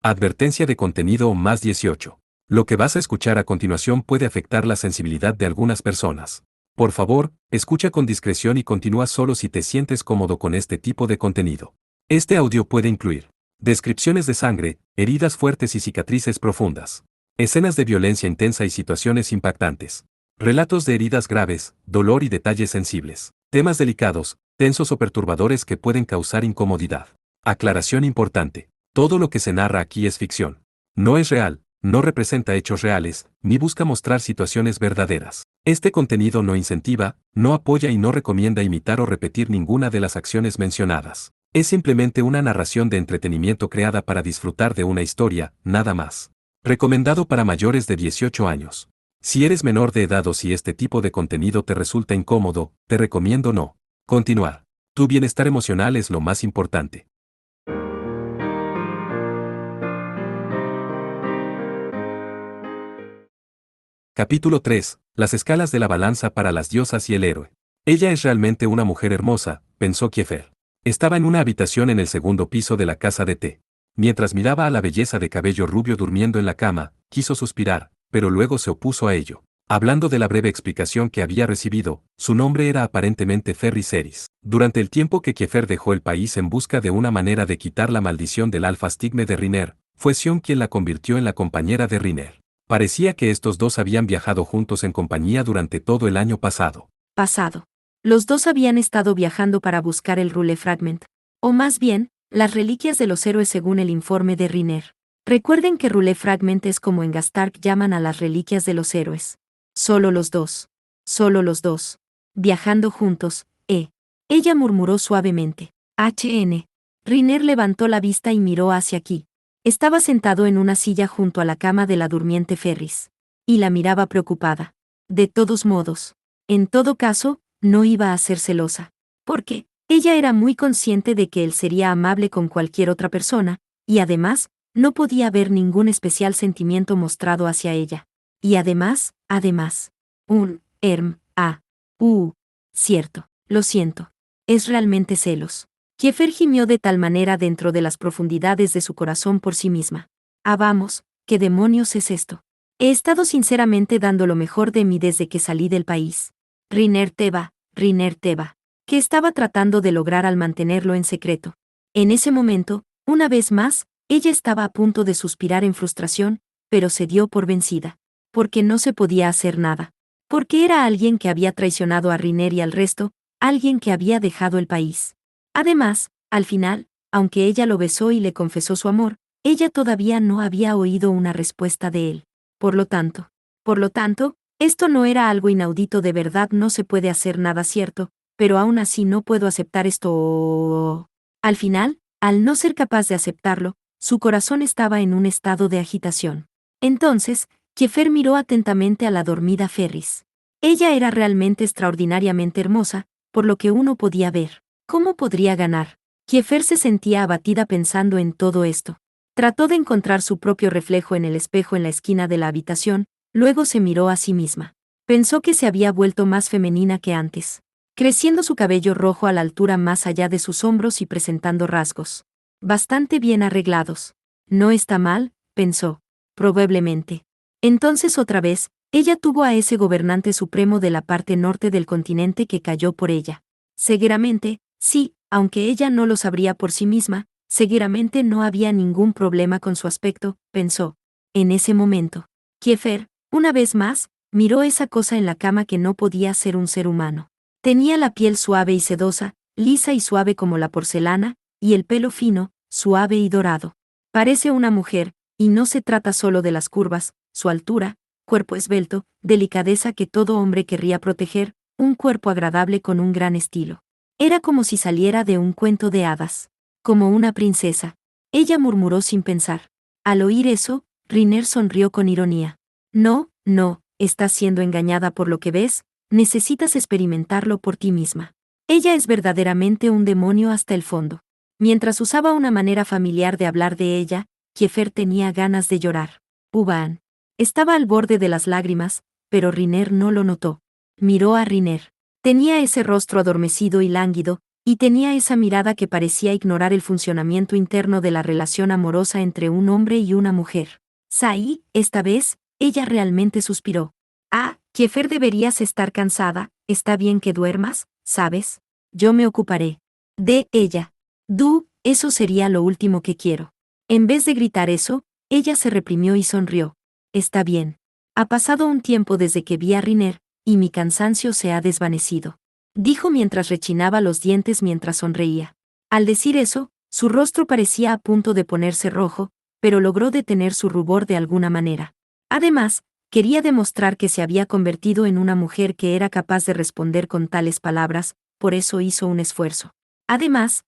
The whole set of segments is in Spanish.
Advertencia de contenido más 18. Lo que vas a escuchar a continuación puede afectar la sensibilidad de algunas personas. Por favor, escucha con discreción y continúa solo si te sientes cómodo con este tipo de contenido. Este audio puede incluir descripciones de sangre, heridas fuertes y cicatrices profundas, escenas de violencia intensa y situaciones impactantes, relatos de heridas graves, dolor y detalles sensibles, temas delicados, tensos o perturbadores que pueden causar incomodidad. Aclaración importante. Todo lo que se narra aquí es ficción. No es real, no representa hechos reales, ni busca mostrar situaciones verdaderas. Este contenido no incentiva, no apoya y no recomienda imitar o repetir ninguna de las acciones mencionadas. Es simplemente una narración de entretenimiento creada para disfrutar de una historia, nada más. Recomendado para mayores de 18 años. Si eres menor de edad o si este tipo de contenido te resulta incómodo, te recomiendo no continuar. Tu bienestar emocional es lo más importante. Capítulo 3. Las escalas de la balanza para las diosas y el héroe. Ella es realmente una mujer hermosa, pensó Kiefer. Estaba en una habitación en el segundo piso de la casa de té. Mientras miraba a la belleza de cabello rubio durmiendo en la cama, quiso suspirar, pero luego se opuso a ello. Hablando de la breve explicación que había recibido, su nombre era aparentemente Ferris Eris. Durante el tiempo que Kiefer dejó el país en busca de una manera de quitar la maldición del alfa stigme de Riner, fue Sion quien la convirtió en la compañera de Riner. Parecía que estos dos habían viajado juntos en compañía durante todo el año pasado. Los dos habían estado viajando para buscar el Rule Fragment, o más bien, las reliquias de los héroes según el informe de Riner. Recuerden que Rule Fragment es como en Gastark llaman a las reliquias de los héroes. Solo los dos, viajando juntos, Ella murmuró suavemente. Riner levantó la vista y miró hacia aquí. Estaba sentado en una silla junto a la cama de la durmiente Ferris. Y la miraba preocupada. De todos modos, en todo caso, no iba a ser celosa. Porque ella era muy consciente de que él sería amable con cualquier otra persona, y además, no podía haber ningún especial sentimiento mostrado hacia ella. Y además, cierto, lo siento. Es realmente celos. Kiefer gimió de tal manera dentro de las profundidades de su corazón por sí misma. Vamos, ¿qué demonios es esto? He estado sinceramente dando lo mejor de mí desde que salí del país. Riner Teva, que estaba tratando de lograr al mantenerlo en secreto. En ese momento, una vez más, ella estaba a punto de suspirar en frustración, pero se dio por vencida. Porque no se podía hacer nada. Porque era alguien que había traicionado a Riner y al resto, alguien que había dejado el país. Además, al final, aunque ella lo besó y le confesó su amor, ella todavía no había oído una respuesta de él. Por lo tanto, esto no era algo inaudito, de verdad no se puede hacer nada cierto, pero aún así no puedo aceptar esto. Al final, al no ser capaz de aceptarlo, su corazón estaba en un estado de agitación. Entonces, Kiefer miró atentamente a la dormida Ferris. Ella era realmente extraordinariamente hermosa, por lo que uno podía ver. ¿Cómo podría ganar? Kiefer se sentía abatida pensando en todo esto. Trató de encontrar su propio reflejo en el espejo en la esquina de la habitación, luego se miró a sí misma. Pensó que se había vuelto más femenina que antes, creciendo su cabello rojo a la altura más allá de sus hombros y presentando rasgos bastante bien arreglados. No está mal, pensó. Probablemente. Entonces otra vez, ella tuvo a ese gobernante supremo de la parte norte del continente que cayó por ella. Seguramente, sí, aunque ella no lo sabría por sí misma, seguramente no había ningún problema con su aspecto, pensó. En ese momento, Kiefer, una vez más, miró esa cosa en la cama que no podía ser un ser humano. Tenía la piel suave y sedosa, lisa y suave como la porcelana, y el pelo fino, suave y dorado. Parece una mujer, y no se trata solo de las curvas, su altura, cuerpo esbelto, delicadeza que todo hombre querría proteger, un cuerpo agradable con un gran estilo. Era como si saliera de un cuento de hadas. Como una princesa. Ella murmuró sin pensar. Al oír eso, Riner sonrió con ironía. No, estás siendo engañada por lo que ves, necesitas experimentarlo por ti misma. Ella es verdaderamente un demonio hasta el fondo. Mientras usaba una manera familiar de hablar de ella, Kiefer tenía ganas de llorar. Ubaan. Estaba al borde de las lágrimas, pero Riner no lo notó. Miró a Riner. Tenía ese rostro adormecido y lánguido, Y tenía esa mirada que parecía ignorar el funcionamiento interno de la relación amorosa entre un hombre y una mujer. Saí, esta vez, ella realmente suspiró. Ah, Kiefer, deberías estar cansada, está bien que duermas, ¿sabes? Yo me ocuparé de ella. Eso sería lo último que quiero. En vez de gritar eso, ella se reprimió y sonrió. Está bien. Ha pasado un tiempo desde que vi a Riner, y mi cansancio se ha desvanecido. Dijo mientras rechinaba los dientes mientras sonreía. Al decir eso, su rostro parecía a punto de ponerse rojo, pero logró detener su rubor de alguna manera. Además, quería demostrar que se había convertido en una mujer que era capaz de responder con tales palabras, por eso hizo un esfuerzo. Además,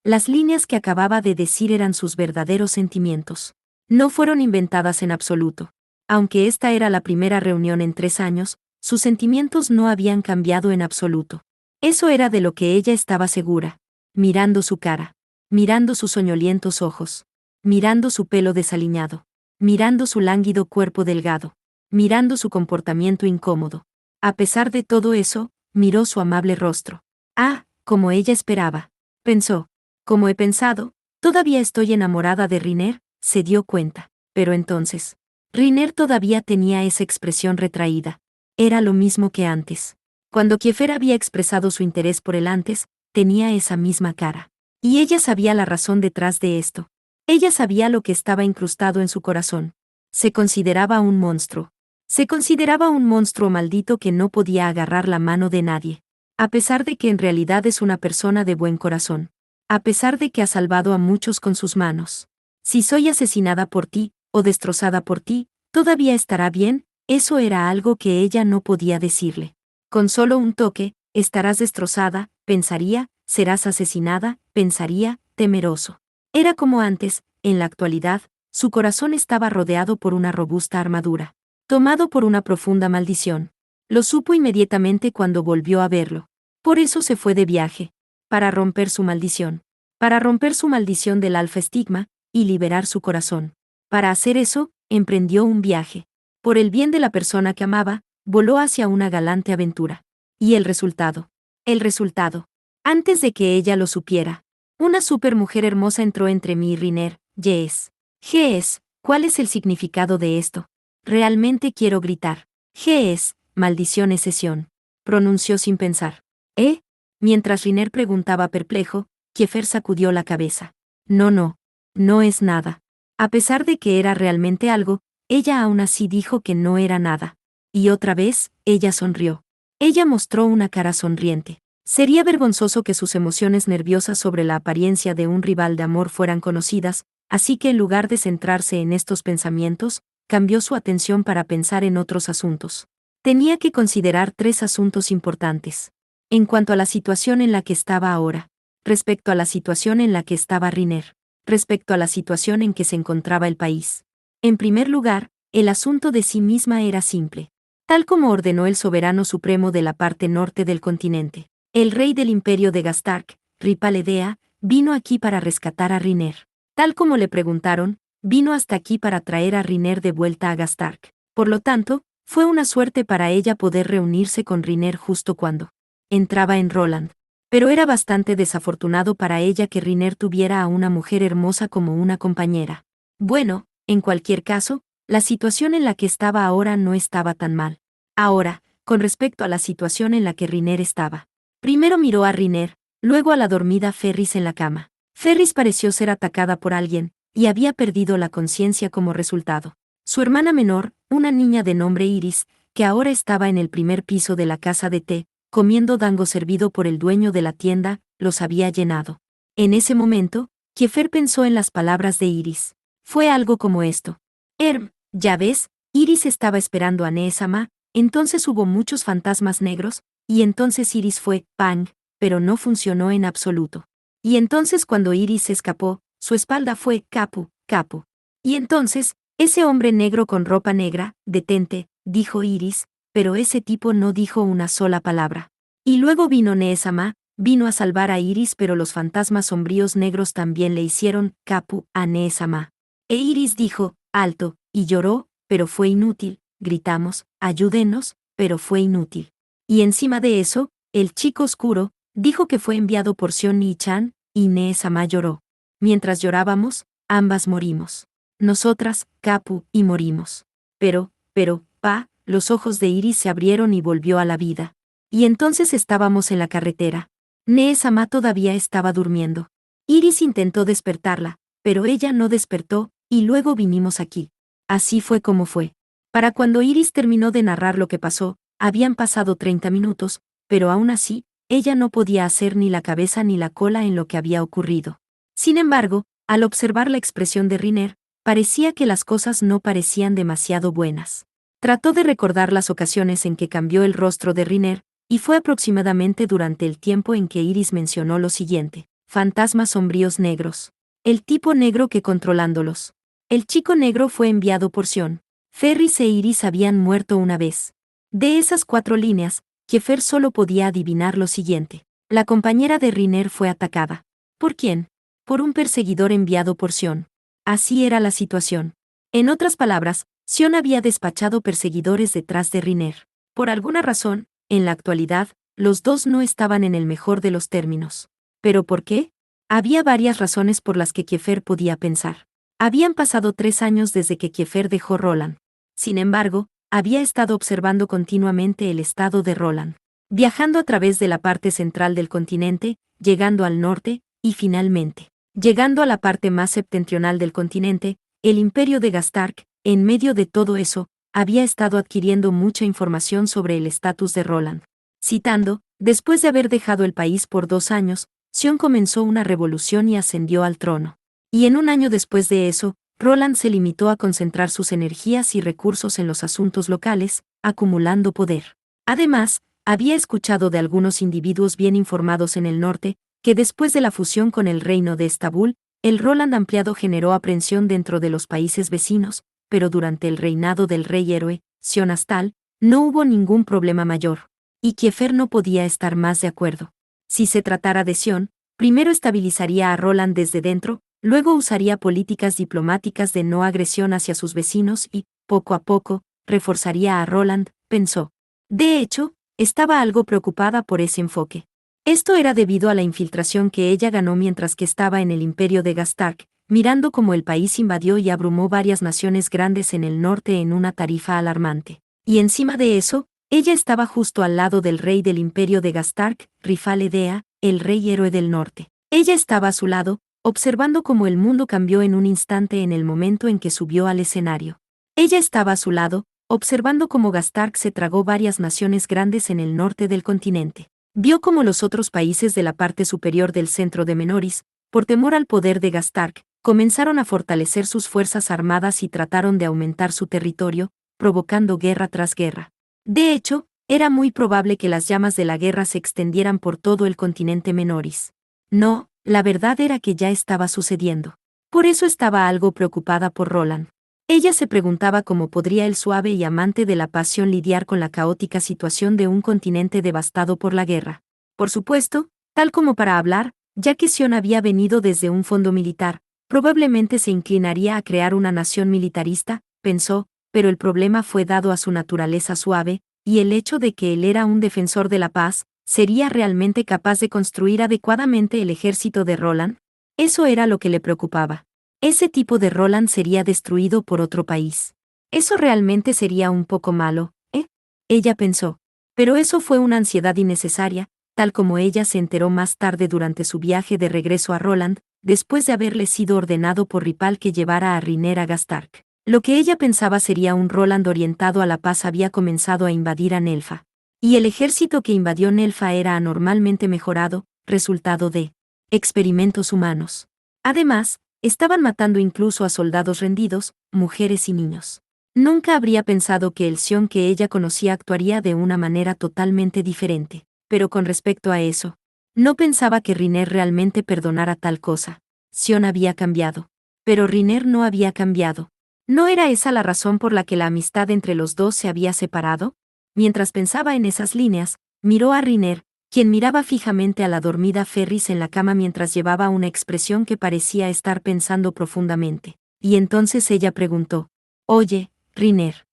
las líneas que acababa de decir eran sus verdaderos sentimientos. No fueron inventadas en absoluto. Aunque esta era la primera reunión en 3 años, sus sentimientos no habían cambiado en absoluto. Eso era de lo que ella estaba segura. Mirando su cara, mirando sus soñolientos ojos, mirando su pelo desaliñado, mirando su lánguido cuerpo delgado, mirando su comportamiento incómodo. A pesar de todo eso, miró su amable rostro. Ah, como ella esperaba. Pensó. Como he pensado, todavía estoy enamorada de Riner, se dio cuenta. Pero entonces, Riner todavía tenía esa expresión retraída. Era lo mismo que antes. Cuando Kiefer había expresado su interés por él antes, tenía esa misma cara. Y ella sabía la razón detrás de esto. Ella sabía lo que estaba incrustado en su corazón. Se consideraba un monstruo. Se consideraba un monstruo maldito que no podía agarrar la mano de nadie. A pesar de que en realidad es una persona de buen corazón. A pesar de que ha salvado a muchos con sus manos. Si soy asesinada por ti, o destrozada por ti, todavía estará bien, eso era algo que ella no podía decirle. Con solo un toque, estarás destrozada, pensaría, serás asesinada, pensaría, temeroso. Era como antes, en la actualidad, su corazón estaba rodeado por una robusta armadura. Tomado por una profunda maldición. Lo supo inmediatamente cuando volvió a verlo. Por eso se fue de viaje. Para romper su maldición. Para romper su maldición del alfa estigma, y liberar su corazón. Para hacer eso, emprendió un viaje. Por el bien de la persona que amaba, voló hacia una galante aventura. ¿Y el resultado? El resultado. Antes de que ella lo supiera, una supermujer hermosa entró entre mí y Riner. ¿Cuál es el significado de esto? Realmente quiero gritar. Maldición es sesión. Pronunció sin pensar. Mientras Riner preguntaba perplejo, Kiefer sacudió la cabeza. No es nada. A pesar de que era realmente algo, ella aún así dijo que no era nada. Y otra vez, ella sonrió. Ella mostró una cara sonriente. Sería vergonzoso que sus emociones nerviosas sobre la apariencia de un rival de amor fueran conocidas, así que en lugar de centrarse en estos pensamientos, cambió su atención para pensar en otros asuntos. Tenía que considerar 3 asuntos importantes. En cuanto a la situación en la que estaba ahora, respecto a la situación en la que estaba Riner, respecto a la situación en que se encontraba el país. En primer lugar, el asunto de sí misma era simple. Tal como ordenó el soberano supremo de la parte norte del continente, el rey del imperio de Gastark, Ripaledea, vino aquí para rescatar a Riner. Tal como le preguntaron, vino hasta aquí para traer a Riner de vuelta a Gastark. Por lo tanto, fue una suerte para ella poder reunirse con Riner justo cuando entraba en Roland. Pero era bastante desafortunado para ella que Riner tuviera a una mujer hermosa como una compañera. Bueno, en cualquier caso, la situación en la que estaba ahora no estaba tan mal. Ahora, con respecto a la situación en la que Riner estaba. Primero miró a Riner, luego a la dormida Ferris en la cama. Ferris pareció ser atacada por alguien, y había perdido la conciencia como resultado. Su hermana menor, una niña de nombre Iris, que ahora estaba en el primer piso de la casa de té, comiendo dango servido por el dueño de la tienda, los había llenado. En ese momento, Kiefer pensó en las palabras de Iris. Fue algo como esto. Ya ves, Iris estaba esperando a Neesama, entonces hubo muchos fantasmas negros, y entonces Iris fue, ¡pang!, pero no funcionó en absoluto. Y entonces cuando Iris escapó, su espalda fue, capu. Y entonces, ese hombre negro con ropa negra, detente, dijo Iris, pero ese tipo no dijo una sola palabra. Y luego vino Neesama, vino a salvar a Iris, pero los fantasmas sombríos negros también le hicieron capu a Neesama. E Iris dijo, alto, y lloró, pero fue inútil, gritamos, ayúdenos, pero fue inútil. Y encima de eso, el chico oscuro, Dijo que fue enviado por Sion Ni-chan, y Nee-sama lloró. Mientras llorábamos, ambas morimos. Nosotras, Kapu, y morimos. Pero, los ojos de Iris se abrieron y volvió a la vida. Y entonces estábamos en la carretera. Nee-sama todavía estaba durmiendo. Iris intentó despertarla, pero ella no despertó, y luego vinimos aquí. Así fue como fue. Para cuando Iris terminó de narrar lo que pasó, habían pasado 30 minutos, pero aún así, ella no podía hacer ni la cabeza ni la cola en lo que había ocurrido. Sin embargo, al observar la expresión de Riner, parecía que las cosas no parecían demasiado buenas. Trató de recordar las ocasiones en que cambió el rostro de Riner, y fue aproximadamente durante el tiempo en que Iris mencionó lo siguiente: fantasmas sombríos negros. El tipo negro que controlándolos. El chico negro fue enviado por Sion. Ferris e Iris habían muerto una vez. De esas 4 líneas, Kiefer solo podía adivinar lo siguiente. La compañera de Riner fue atacada. ¿Por quién? Por un perseguidor enviado por Sion. Así era la situación. En otras palabras, Sion había despachado perseguidores detrás de Riner. Por alguna razón, en la actualidad, los dos no estaban en el mejor de los términos. ¿Pero por qué? Había varias razones por las que Kiefer podía pensar. Habían pasado 3 años desde que Kiefer dejó Roland. Sin embargo, había estado observando continuamente el estado de Roland, viajando a través de la parte central del continente, llegando al norte, y finalmente, llegando a la parte más septentrional del continente, el imperio de Gastark. En medio de todo eso, había estado adquiriendo mucha información sobre el estatus de Roland. Citando, después de haber dejado el país por 2 años, Sion comenzó una revolución y ascendió al trono. Y en un año después de eso, Roland se limitó a concentrar sus energías y recursos en los asuntos locales, acumulando poder. Además, había escuchado de algunos individuos bien informados en el norte, que después de la fusión con el reino de Estambul, el Roland ampliado generó aprensión dentro de los países vecinos, pero durante el reinado del rey héroe, Sion Astal, no hubo ningún problema mayor. Y Kiefer no podía estar más de acuerdo. Si se tratara de Sion, primero estabilizaría a Roland desde dentro, luego usaría políticas diplomáticas de no agresión hacia sus vecinos y, poco a poco, reforzaría a Roland, pensó. De hecho, estaba algo preocupada por ese enfoque. Esto era debido a la infiltración que ella ganó mientras que estaba en el imperio de Gastark, mirando cómo el país invadió y abrumó varias naciones grandes en el norte en una tarifa alarmante. Y encima de eso, ella estaba justo al lado del rey del imperio de Gastark, Rifal Edea, el rey héroe del norte. Ella estaba a su lado, observando cómo el mundo cambió en un instante en el momento en que subió al escenario. Ella estaba a su lado, observando cómo Gastark se tragó varias naciones grandes en el norte del continente. Vio cómo los otros países de la parte superior del centro de Menoris, por temor al poder de Gastark, comenzaron a fortalecer sus fuerzas armadas y trataron de aumentar su territorio, provocando guerra tras guerra. De hecho, era muy probable que las llamas de la guerra se extendieran por todo el continente Menoris. No, la verdad era que ya estaba sucediendo. Por eso estaba algo preocupada por Roland. Ella se preguntaba cómo podría el suave y amante de la pasión lidiar con la caótica situación de un continente devastado por la guerra. Por supuesto, tal como para hablar, ya que Sion había venido desde un fondo militar, probablemente se inclinaría a crear una nación militarista, pensó, pero el problema fue dado a su naturaleza suave, y el hecho de que él era un defensor de la paz, ¿sería realmente capaz de construir adecuadamente el ejército de Roland? Eso era lo que le preocupaba. Ese tipo de Roland sería destruido por otro país. Eso realmente sería un poco malo, ¿eh? Ella pensó. Pero eso fue una ansiedad innecesaria, tal como ella se enteró más tarde durante su viaje de regreso a Roland, después de haberle sido ordenado por Ripal que llevara a Riner a Gastark. Lo que ella pensaba sería un Roland orientado a la paz había comenzado a invadir a Nelfa. Y el ejército que invadió Nelfa era anormalmente mejorado, resultado de experimentos humanos. Además, estaban matando incluso a soldados rendidos, mujeres y niños. Nunca habría pensado que el Sion que ella conocía actuaría de una manera totalmente diferente. Pero con respecto a eso, no pensaba que Riner realmente perdonara tal cosa. Sion había cambiado. Pero Riner no había cambiado. ¿No era esa la razón por la que la amistad entre los dos se había separado? Mientras pensaba en esas líneas, miró a Riner, quien miraba fijamente a la dormida Ferris en la cama mientras llevaba una expresión que parecía estar pensando profundamente. Y entonces ella preguntó: «Oye, Riner.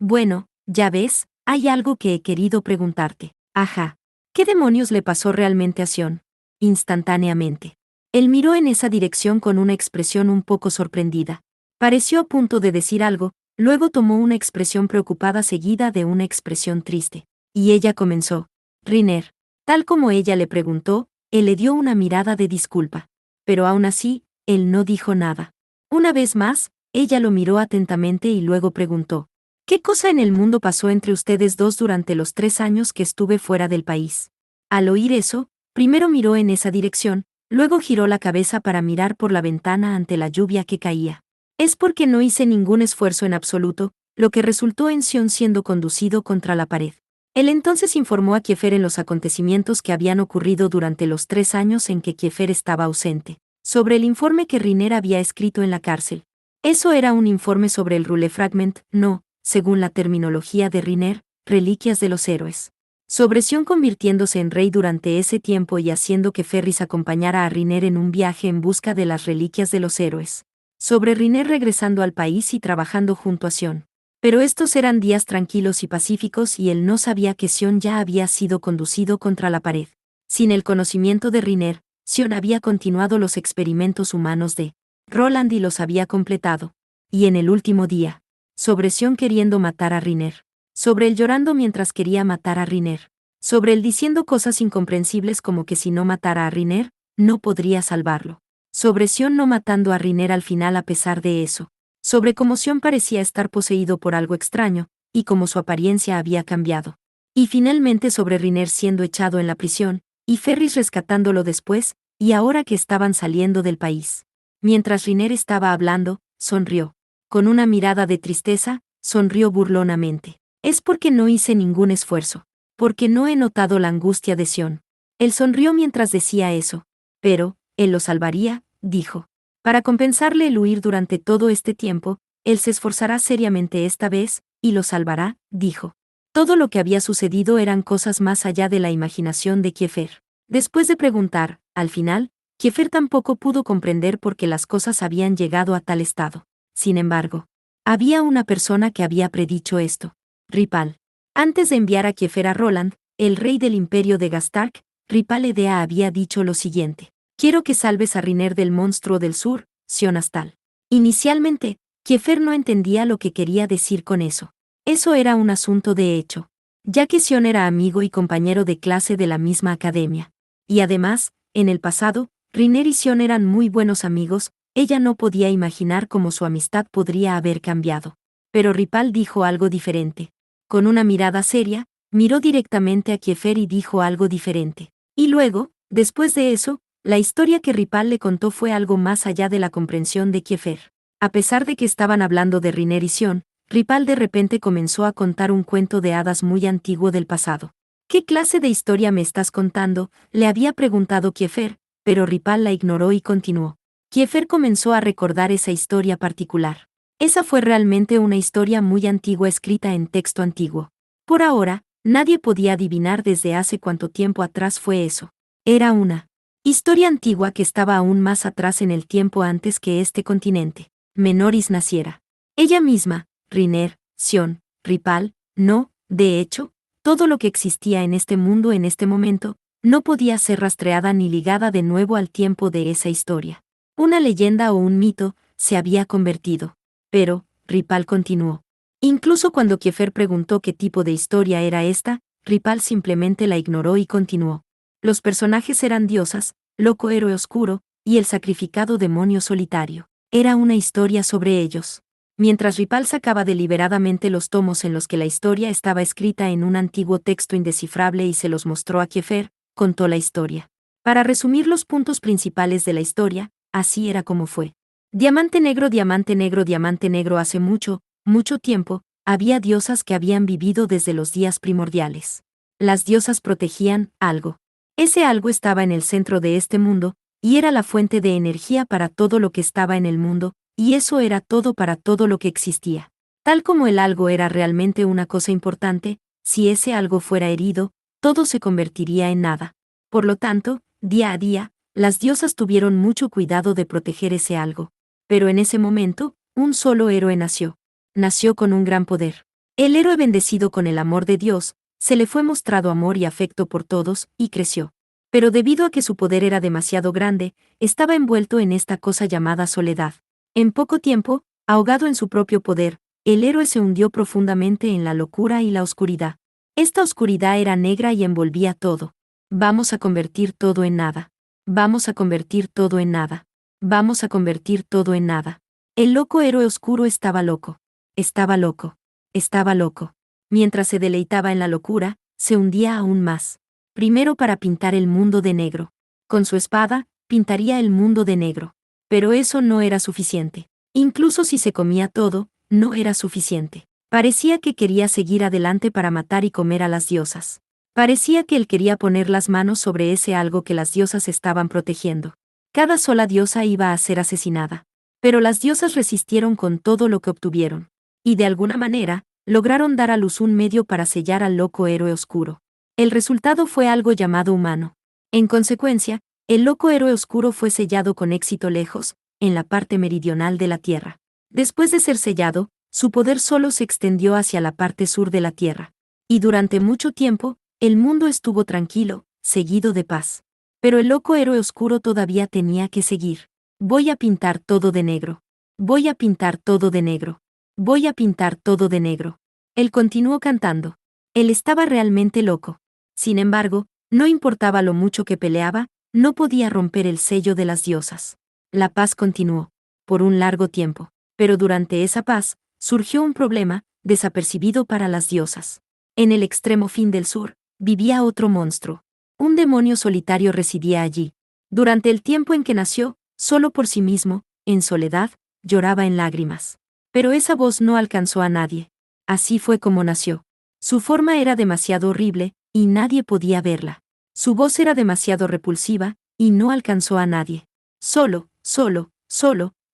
Bueno, ya ves, hay algo que he querido preguntarte». «Ajá. ¿Qué demonios le pasó realmente a Sion? Instantáneamente. Él miró en esa dirección con una expresión un poco sorprendida. Pareció a punto de decir algo, luego tomó una expresión preocupada seguida de una expresión triste. Y ella comenzó. Riner. Tal como ella le preguntó, él le dio una mirada de disculpa. Pero aún así, él no dijo nada. Una vez más, ella lo miró atentamente y luego preguntó. ¿Qué cosa en el mundo pasó entre ustedes dos durante los 3 años que estuve fuera del país? Al oír eso, primero miró en esa dirección, luego giró la cabeza para mirar por la ventana ante la lluvia que caía. Es porque no hice ningún esfuerzo en absoluto, lo que resultó en Sion siendo conducido contra la pared. Él entonces informó a Kiefer en los acontecimientos que habían ocurrido durante los 3 años en que Kiefer estaba ausente, sobre el informe que Riner había escrito en la cárcel. Eso era un informe sobre el Rule Fragment, no, según la terminología de Riner, reliquias de los héroes. Sobre Sion convirtiéndose en rey durante ese tiempo y haciendo que Ferris acompañara a Riner en un viaje en busca de las reliquias de los héroes. Sobre Riner regresando al país y trabajando junto a Sion. Pero estos eran días tranquilos y pacíficos y él no sabía que Sion ya había sido conducido contra la pared. Sin el conocimiento de Riner, Sion había continuado los experimentos humanos de Roland y los había completado. Y en el último día, sobre Sion queriendo matar a Riner. Sobre él llorando mientras quería matar a Riner. Sobre él diciendo cosas incomprensibles como que si no matara a Riner, no podría salvarlo. Sobre Sion no matando a Riner al final a pesar de eso. Sobre cómo Sion parecía estar poseído por algo extraño, y cómo su apariencia había cambiado. Y finalmente sobre Riner siendo echado en la prisión, y Ferris rescatándolo después, y ahora que estaban saliendo del país. Mientras Riner estaba hablando, sonrió. Con una mirada de tristeza, sonrió burlonamente. Es porque no hice ningún esfuerzo. Porque no he notado la angustia de Sion. Él sonrió mientras decía eso. Pero, él lo salvaría, dijo. Para compensarle el huir durante todo este tiempo, él se esforzará seriamente esta vez, y lo salvará, dijo. Todo lo que había sucedido eran cosas más allá de la imaginación de Kiefer. Después de preguntar, al final, Kiefer tampoco pudo comprender por qué las cosas habían llegado a tal estado. Sin embargo, había una persona que había predicho esto. Ripal. Antes de enviar a Kiefer a Roland, el rey del imperio de Gastark, Ripal Edea había dicho lo siguiente. Quiero que salves a Riner del monstruo del sur, Sion Astal. Inicialmente, Kiefer no entendía lo que quería decir con eso. Eso era un asunto de hecho, ya que Sion era amigo y compañero de clase de la misma academia. Y además, en el pasado, Riner y Sion eran muy buenos amigos, ella no podía imaginar cómo su amistad podría haber cambiado. Pero Ripal dijo algo diferente. Con una mirada seria, miró directamente a Kiefer y dijo algo diferente. Y luego, después de eso, la historia que Ripal le contó fue algo más allá de la comprensión de Kiefer. A pesar de que estaban hablando de Riner y Sion, Ripal de repente comenzó a contar un cuento de hadas muy antiguo del pasado. ¿Qué clase de historia me estás contando?, le había preguntado Kiefer, pero Ripal la ignoró y continuó. Kiefer comenzó a recordar esa historia particular. Esa fue realmente una historia muy antigua escrita en texto antiguo. Por ahora, nadie podía adivinar desde hace cuánto tiempo atrás fue eso. Era una historia antigua que estaba aún más atrás en el tiempo antes que este continente, Menoris naciera. Ella misma, Riner, Sion, Ripal, no, de hecho, todo lo que existía en este mundo en este momento, no podía ser rastreada ni ligada de nuevo al tiempo de esa historia. Una leyenda o un mito se había convertido. Pero, Ripal continuó. Incluso cuando Kiefer preguntó qué tipo de historia era esta, Ripal simplemente la ignoró y continuó. Los personajes eran diosas, loco héroe oscuro, y el sacrificado demonio solitario. Era una historia sobre ellos. Mientras Ripal sacaba deliberadamente los tomos en los que la historia estaba escrita en un antiguo texto indescifrable y se los mostró a Kiefer, contó la historia. Para resumir los puntos principales de la historia, así era como fue. Diamante negro, diamante negro, diamante negro. Hace mucho, mucho tiempo, había diosas que habían vivido desde los días primordiales. Las diosas protegían algo. Ese algo estaba en el centro de este mundo, y era la fuente de energía para todo lo que estaba en el mundo, y eso era todo para todo lo que existía. Tal como el algo era realmente una cosa importante, si ese algo fuera herido, todo se convertiría en nada. Por lo tanto, día a día, las diosas tuvieron mucho cuidado de proteger ese algo. Pero en ese momento, un solo héroe nació. Nació con un gran poder. El héroe bendecido con el amor de Dios, Se le fue mostrado amor y afecto por todos, y creció. Pero debido a que su poder era demasiado grande, estaba envuelto en esta cosa llamada soledad. En poco tiempo, ahogado en su propio poder, el héroe se hundió profundamente en la locura y la oscuridad. Esta oscuridad era negra y envolvía todo. Vamos a convertir todo en nada. Vamos a convertir todo en nada. Vamos a convertir todo en nada. El loco héroe oscuro estaba loco. Estaba loco. Estaba loco. Mientras se deleitaba en la locura, se hundía aún más. Primero para pintar el mundo de negro. Con su espada, pintaría el mundo de negro. Pero eso no era suficiente. Incluso si se comía todo, no era suficiente. Parecía que quería seguir adelante para matar y comer a las diosas. Parecía que él quería poner las manos sobre ese algo que las diosas estaban protegiendo. Cada sola diosa iba a ser asesinada. Pero las diosas resistieron con todo lo que obtuvieron. Y de alguna manera, lograron dar a luz un medio para sellar al loco héroe oscuro. El resultado fue algo llamado humano. En consecuencia, el loco héroe oscuro fue sellado con éxito lejos, en la parte meridional de la Tierra. Después de ser sellado, su poder solo se extendió hacia la parte sur de la Tierra. Y durante mucho tiempo, el mundo estuvo tranquilo, seguido de paz. Pero el loco héroe oscuro todavía tenía que seguir. Voy a pintar todo de negro. Voy a pintar todo de negro. Voy a pintar todo de negro. Él continuó cantando. Él estaba realmente loco. Sin embargo, no importaba lo mucho que peleaba, no podía romper el sello de las diosas. La paz continuó, por un largo tiempo, pero durante esa paz, surgió un problema, desapercibido para las diosas. En el extremo fin del sur, vivía otro monstruo. Un demonio solitario residía allí. Durante el tiempo en que nació, solo por sí mismo, en soledad, lloraba en lágrimas. Pero esa voz no alcanzó a nadie. Así fue como nació. Su forma era demasiado horrible, y nadie podía verla. Su voz era demasiado repulsiva, y no alcanzó a nadie. Solo,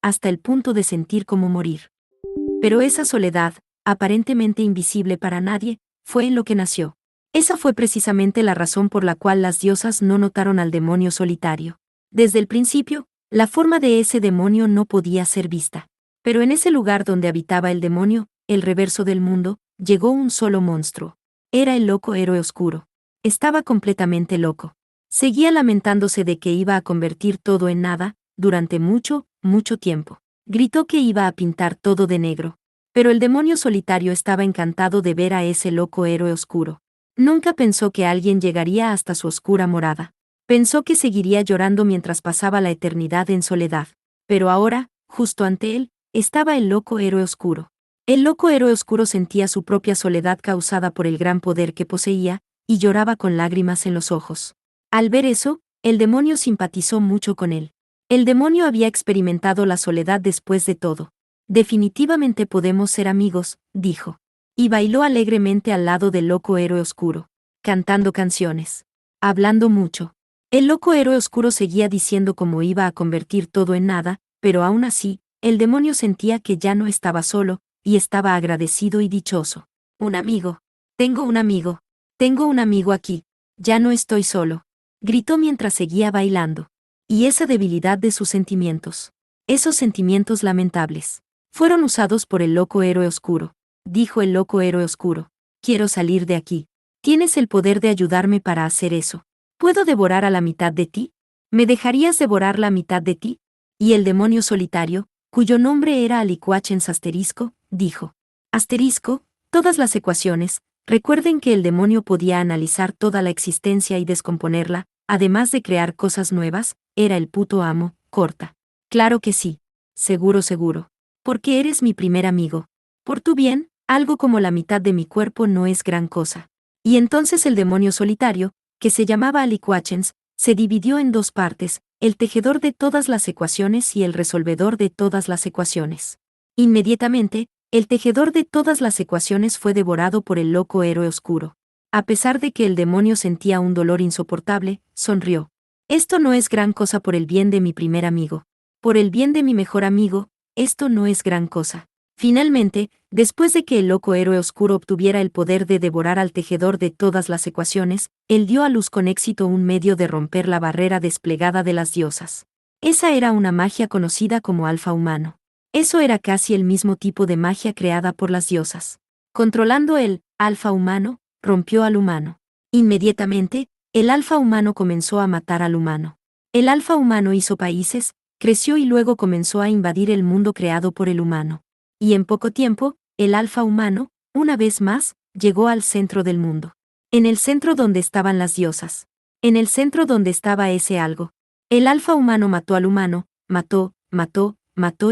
hasta el punto de sentir como morir. Pero esa soledad, aparentemente invisible para nadie, fue en lo que nació. Esa fue precisamente la razón por la cual las diosas no notaron al demonio solitario. Desde el principio, la forma de ese demonio no podía ser vista. Pero en ese lugar donde habitaba el demonio, el reverso del mundo, llegó un solo monstruo. Era el loco héroe oscuro. Estaba completamente loco. Seguía lamentándose de que iba a convertir todo en nada, durante mucho, mucho tiempo. Gritó que iba a pintar todo de negro. Pero el demonio solitario estaba encantado de ver a ese loco héroe oscuro. Nunca pensó que alguien llegaría hasta su oscura morada. Pensó que seguiría llorando mientras pasaba la eternidad en soledad. Pero ahora, justo ante él, estaba el loco héroe oscuro. El loco héroe oscuro sentía su propia soledad causada por el gran poder que poseía, y lloraba con lágrimas en los ojos. Al ver eso, el demonio simpatizó mucho con él. El demonio había experimentado la soledad después de todo. Definitivamente podemos ser amigos, dijo. Y bailó alegremente al lado del loco héroe oscuro, cantando canciones, hablando mucho. El loco héroe oscuro seguía diciendo cómo iba a convertir todo en nada, pero aún así, el demonio sentía que ya no estaba solo, y estaba agradecido y dichoso. Un amigo. Tengo un amigo. Tengo un amigo aquí. Ya no estoy solo. Gritó mientras seguía bailando. Y esa debilidad de sus sentimientos. Esos sentimientos lamentables. Fueron usados por el loco héroe oscuro. Dijo el loco héroe oscuro. Quiero salir de aquí. Tienes el poder de ayudarme para hacer eso. ¿Puedo devorar a la mitad de ti? ¿Me dejarías devorar la mitad de ti? Y el demonio solitario, cuyo nombre era Alicuachens asterisco, dijo. Asterisco, todas las ecuaciones. Recuerden que el demonio podía analizar toda la existencia y descomponerla, además de crear cosas nuevas, era el puto amo, corta. Claro que sí. Seguro. Porque eres mi primer amigo. Por tu bien, algo como la mitad de mi cuerpo no es gran cosa. Y entonces el demonio solitario, que se llamaba Alicuachens, se dividió en dos partes, el tejedor de todas las ecuaciones y el resolvedor de todas las ecuaciones. Inmediatamente, el tejedor de todas las ecuaciones fue devorado por el loco héroe oscuro. A pesar de que el demonio sentía un dolor insoportable, sonrió. Esto no es gran cosa por el bien de mi primer amigo. Por el bien de mi mejor amigo, esto no es gran cosa. Finalmente, después de que el loco héroe oscuro obtuviera el poder de devorar al tejedor de todas las ecuaciones, él dio a luz con éxito un medio de romper la barrera desplegada de las diosas. Esa era una magia conocida como alfa humano. Eso era casi el mismo tipo de magia creada por las diosas. Controlando el alfa humano, rompió al humano. Inmediatamente, el alfa humano comenzó a matar al humano. El alfa humano hizo países, creció y luego comenzó a invadir el mundo creado por el humano. Y en poco tiempo, el alfa humano, una vez más, llegó al centro del mundo. En el centro donde estaban las diosas. En el centro donde estaba ese algo. El alfa humano mató al humano, mató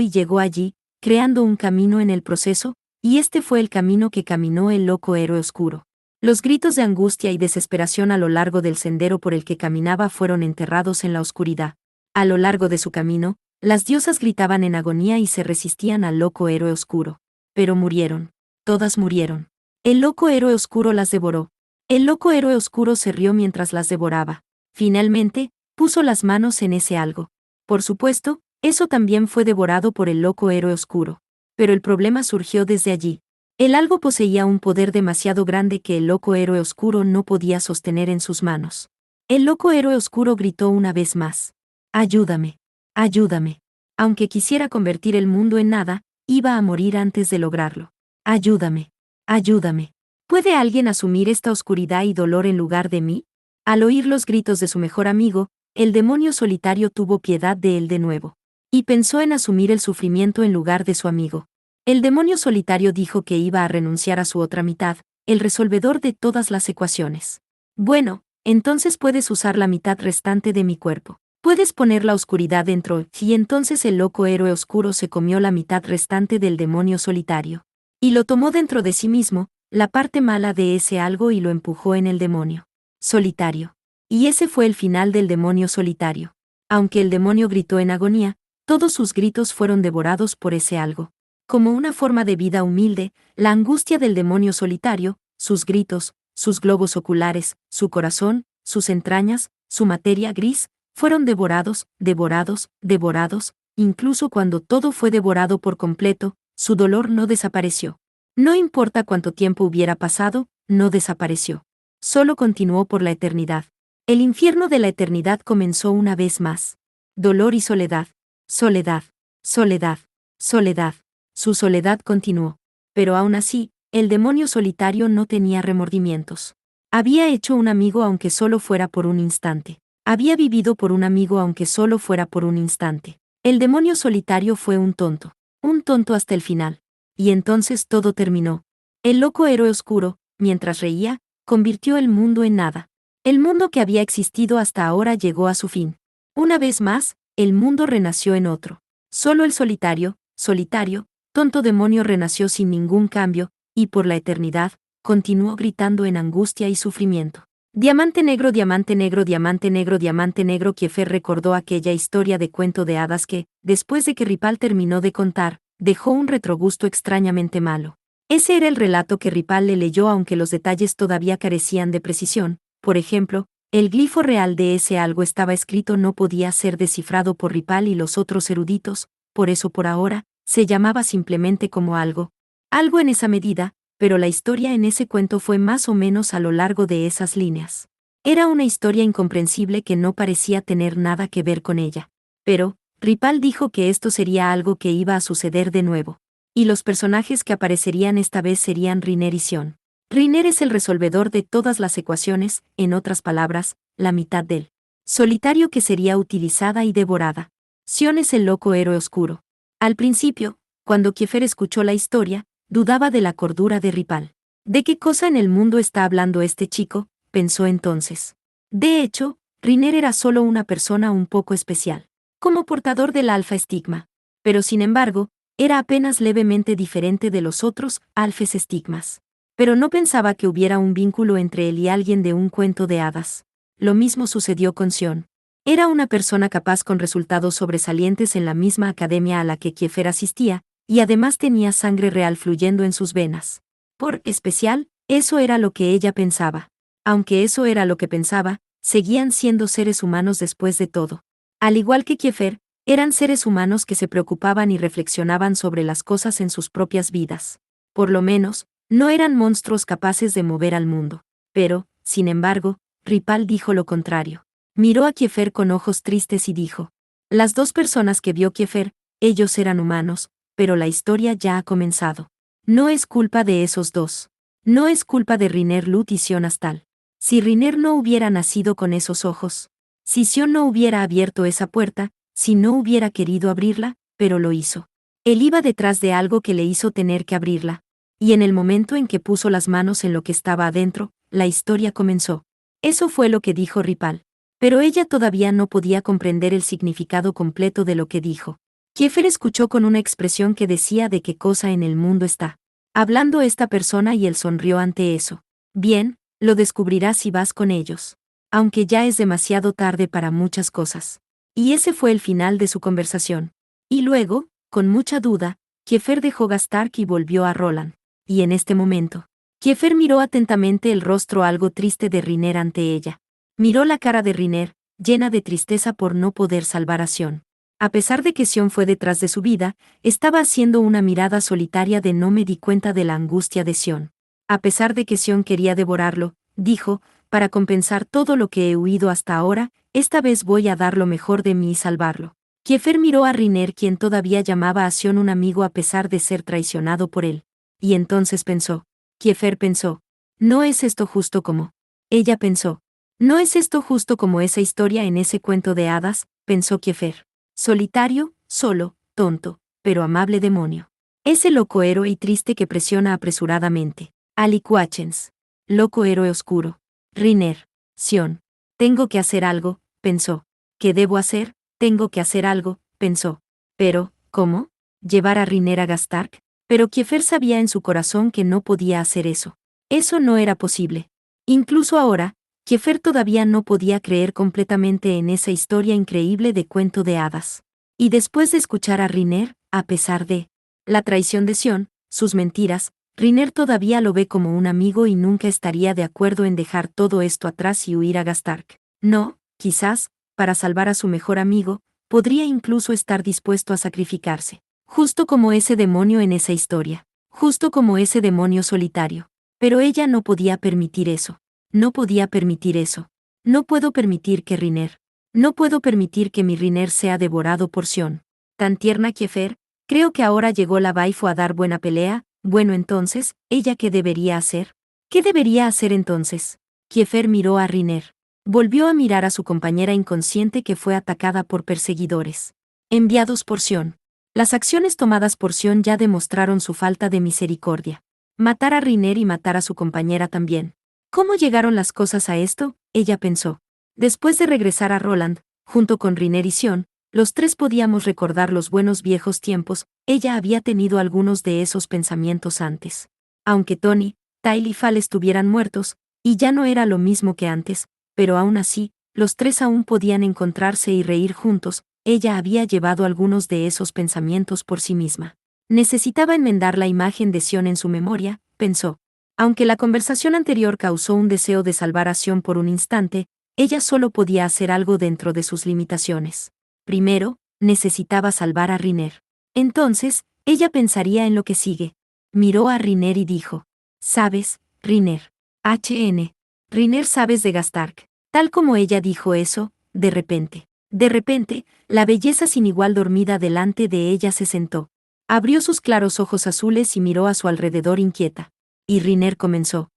y llegó allí, creando un camino en el proceso, y este fue el camino que caminó el loco héroe oscuro. Los gritos de angustia y desesperación a lo largo del sendero por el que caminaba fueron enterrados en la oscuridad. A lo largo de su camino, las diosas gritaban en agonía y se resistían al loco héroe oscuro. Pero murieron. Todas murieron. El loco héroe oscuro las devoró. El loco héroe oscuro se rió mientras las devoraba. Finalmente, puso las manos en ese algo. Por supuesto, eso también fue devorado por el loco héroe oscuro. Pero el problema surgió desde allí. El algo poseía un poder demasiado grande que el loco héroe oscuro no podía sostener en sus manos. El loco héroe oscuro gritó una vez más. Ayúdame. Ayúdame. Aunque quisiera convertir el mundo en nada, iba a morir antes de lograrlo. Ayúdame. Ayúdame. ¿Puede alguien asumir esta oscuridad y dolor en lugar de mí? Al oír los gritos de su mejor amigo, el demonio solitario tuvo piedad de él de nuevo. Y pensó en asumir el sufrimiento en lugar de su amigo. El demonio solitario dijo que iba a renunciar a su otra mitad, el resolvedor de todas las ecuaciones. Bueno, entonces puedes usar la mitad restante de mi cuerpo. Puedes poner la oscuridad dentro, y entonces el loco héroe oscuro se comió la mitad restante del demonio solitario. Y lo tomó dentro de sí mismo, la parte mala de ese algo y lo empujó en el demonio solitario. Y ese fue el final del demonio solitario. Aunque el demonio gritó en agonía, todos sus gritos fueron devorados por ese algo. Como una forma de vida humilde, la angustia del demonio solitario, sus gritos, sus globos oculares, su corazón, sus entrañas, su materia gris, fueron devorados, incluso cuando todo fue devorado por completo, su dolor no desapareció. No importa cuánto tiempo hubiera pasado, no desapareció. Solo continuó por la eternidad. El infierno de la eternidad comenzó una vez más. Dolor y soledad, soledad, soledad, soledad. Su soledad continuó. Pero aún así, el demonio solitario no tenía remordimientos. Había hecho un amigo aunque solo fuera por un instante. Había vivido por un amigo aunque solo fuera por un instante. El demonio solitario fue un tonto hasta el final. Y entonces todo terminó. El loco héroe oscuro, mientras reía, convirtió el mundo en nada. El mundo que había existido hasta ahora llegó a su fin. Una vez más, el mundo renació en otro. Solo el solitario, tonto demonio renació sin ningún cambio, y por la eternidad, continuó gritando en angustia y sufrimiento. Diamante negro, diamante negro, diamante negro, diamante negro. Kiefer recordó aquella historia de cuento de hadas que, después de que Ripal terminó de contar, dejó un retrogusto extrañamente malo. Ese era el relato que Ripal le leyó aunque los detalles todavía carecían de precisión. Por ejemplo, el glifo real de ese algo estaba escrito no podía ser descifrado por Ripal y los otros eruditos, por eso por ahora, se llamaba simplemente como algo en esa medida, pero la historia en ese cuento fue más o menos a lo largo de esas líneas. Era una historia incomprensible que no parecía tener nada que ver con ella. Pero, Ripal dijo que esto sería algo que iba a suceder de nuevo. Y los personajes que aparecerían esta vez serían Riner y Sion. Riner es el resolvedor de todas las ecuaciones, en otras palabras, la mitad del solitario que sería utilizada y devorada. Sion es el loco héroe oscuro. Al principio, cuando Kiefer escuchó la historia, dudaba de la cordura de Ripal. ¿De qué cosa en el mundo está hablando este chico?, pensó entonces. De hecho, Riner era solo una persona un poco especial, como portador del alfa estigma. Pero sin embargo, era apenas levemente diferente de los otros alfes estigmas. Pero no pensaba que hubiera un vínculo entre él y alguien de un cuento de hadas. Lo mismo sucedió con Sion. Era una persona capaz con resultados sobresalientes en la misma academia a la que Kiefer asistía, y además tenía sangre real fluyendo en sus venas. Por especial, eso era lo que ella pensaba. Aunque eso era lo que pensaba, seguían siendo seres humanos después de todo. Al igual que Kiefer, eran seres humanos que se preocupaban y reflexionaban sobre las cosas en sus propias vidas. Por lo menos, no eran monstruos capaces de mover al mundo. Pero, sin embargo, Ripal dijo lo contrario. Miró a Kiefer con ojos tristes y dijo: las dos personas que vio Kiefer, ellos eran humanos, pero la historia ya ha comenzado. No es culpa de esos dos. No es culpa de Riner Lut y Sion Astal. Si Riner no hubiera nacido con esos ojos, si Sion no hubiera abierto esa puerta, si no hubiera querido abrirla, pero lo hizo. Él iba detrás de algo que le hizo tener que abrirla. Y en el momento en que puso las manos en lo que estaba adentro, la historia comenzó. Eso fue lo que dijo Ripal. Pero ella todavía no podía comprender el significado completo de lo que dijo. Kiefer escuchó con una expresión que decía de qué cosa en el mundo está hablando esta persona y él sonrió ante eso. Bien, lo descubrirás si vas con ellos. Aunque ya es demasiado tarde para muchas cosas. Y ese fue el final de su conversación. Y luego, con mucha duda, Kiefer dejó Gastark y volvió a Roland. Y en este momento, Kiefer miró atentamente el rostro algo triste de Riner ante ella. Miró la cara de Riner, llena de tristeza por no poder salvar a Sion. A pesar de que Sion fue detrás de su vida, estaba haciendo una mirada solitaria de no me di cuenta de la angustia de Sion. A pesar de que Sion quería devorarlo, dijo, para compensar todo lo que he huido hasta ahora, esta vez voy a dar lo mejor de mí y salvarlo. Kiefer miró a Riner quien todavía llamaba a Sion un amigo a pesar de ser traicionado por él. Y entonces pensó. Kiefer pensó. ¿No es esto justo como? Ella pensó. ¿No es esto justo como esa historia en ese cuento de hadas? Pensó Kiefer. Solitario, solo, tonto, pero amable demonio. Ese loco héroe y triste que presiona apresuradamente. Alicuachens. Loco héroe oscuro. Riner. Sion. Tengo que hacer algo, pensó. ¿Qué debo hacer? Tengo que hacer algo, pensó. Pero, ¿cómo? ¿Llevar a Riner a Gastark? Pero Kiefer sabía en su corazón que no podía hacer eso. Eso no era posible. Incluso ahora, Kiefer todavía no podía creer completamente en esa historia increíble de cuento de hadas. Y después de escuchar a Riner, a pesar de la traición de Sion, sus mentiras, Riner todavía lo ve como un amigo y nunca estaría de acuerdo en dejar todo esto atrás y huir a Gastark. No, quizás, para salvar a su mejor amigo, podría incluso estar dispuesto a sacrificarse. Justo como ese demonio en esa historia. Justo como ese demonio solitario. Pero ella no podía permitir eso. No podía permitir eso. No puedo permitir que Riner. No puedo permitir que mi Riner sea devorado por Sion. Tan tierna Kiefer, creo que ahora llegó la waifu a dar buena pelea. Bueno entonces, ¿ella qué debería hacer? ¿Qué debería hacer entonces? Kiefer miró a Riner. Volvió a mirar a su compañera inconsciente que fue atacada por perseguidores. Enviados por Sion. Las acciones tomadas por Sion ya demostraron su falta de misericordia. Matar a Riner y matar a su compañera también. ¿Cómo llegaron las cosas a esto? Ella pensó. Después de regresar a Roland, junto con Riner y Sion, los tres podíamos recordar los buenos viejos tiempos. Ella había tenido algunos de esos pensamientos antes. Aunque Tony, Tyle y Fal estuvieran muertos, y ya no era lo mismo que antes, pero aún así, los tres aún podían encontrarse y reír juntos. Ella había llevado algunos de esos pensamientos por sí misma. Necesitaba enmendar la imagen de Sion en su memoria, pensó. Aunque la conversación anterior causó un deseo de salvar a Sion por un instante, ella solo podía hacer algo dentro de sus limitaciones. Primero, necesitaba salvar a Riner. Entonces, ella pensaría en lo que sigue. Miró a Riner y dijo: ¿Sabes, Riner? Riner sabes de Gastark. Tal como ella dijo eso, de repente, la belleza sin igual dormida delante de ella se sentó. Abrió sus claros ojos azules y miró a su alrededor inquieta. Y Riner comenzó.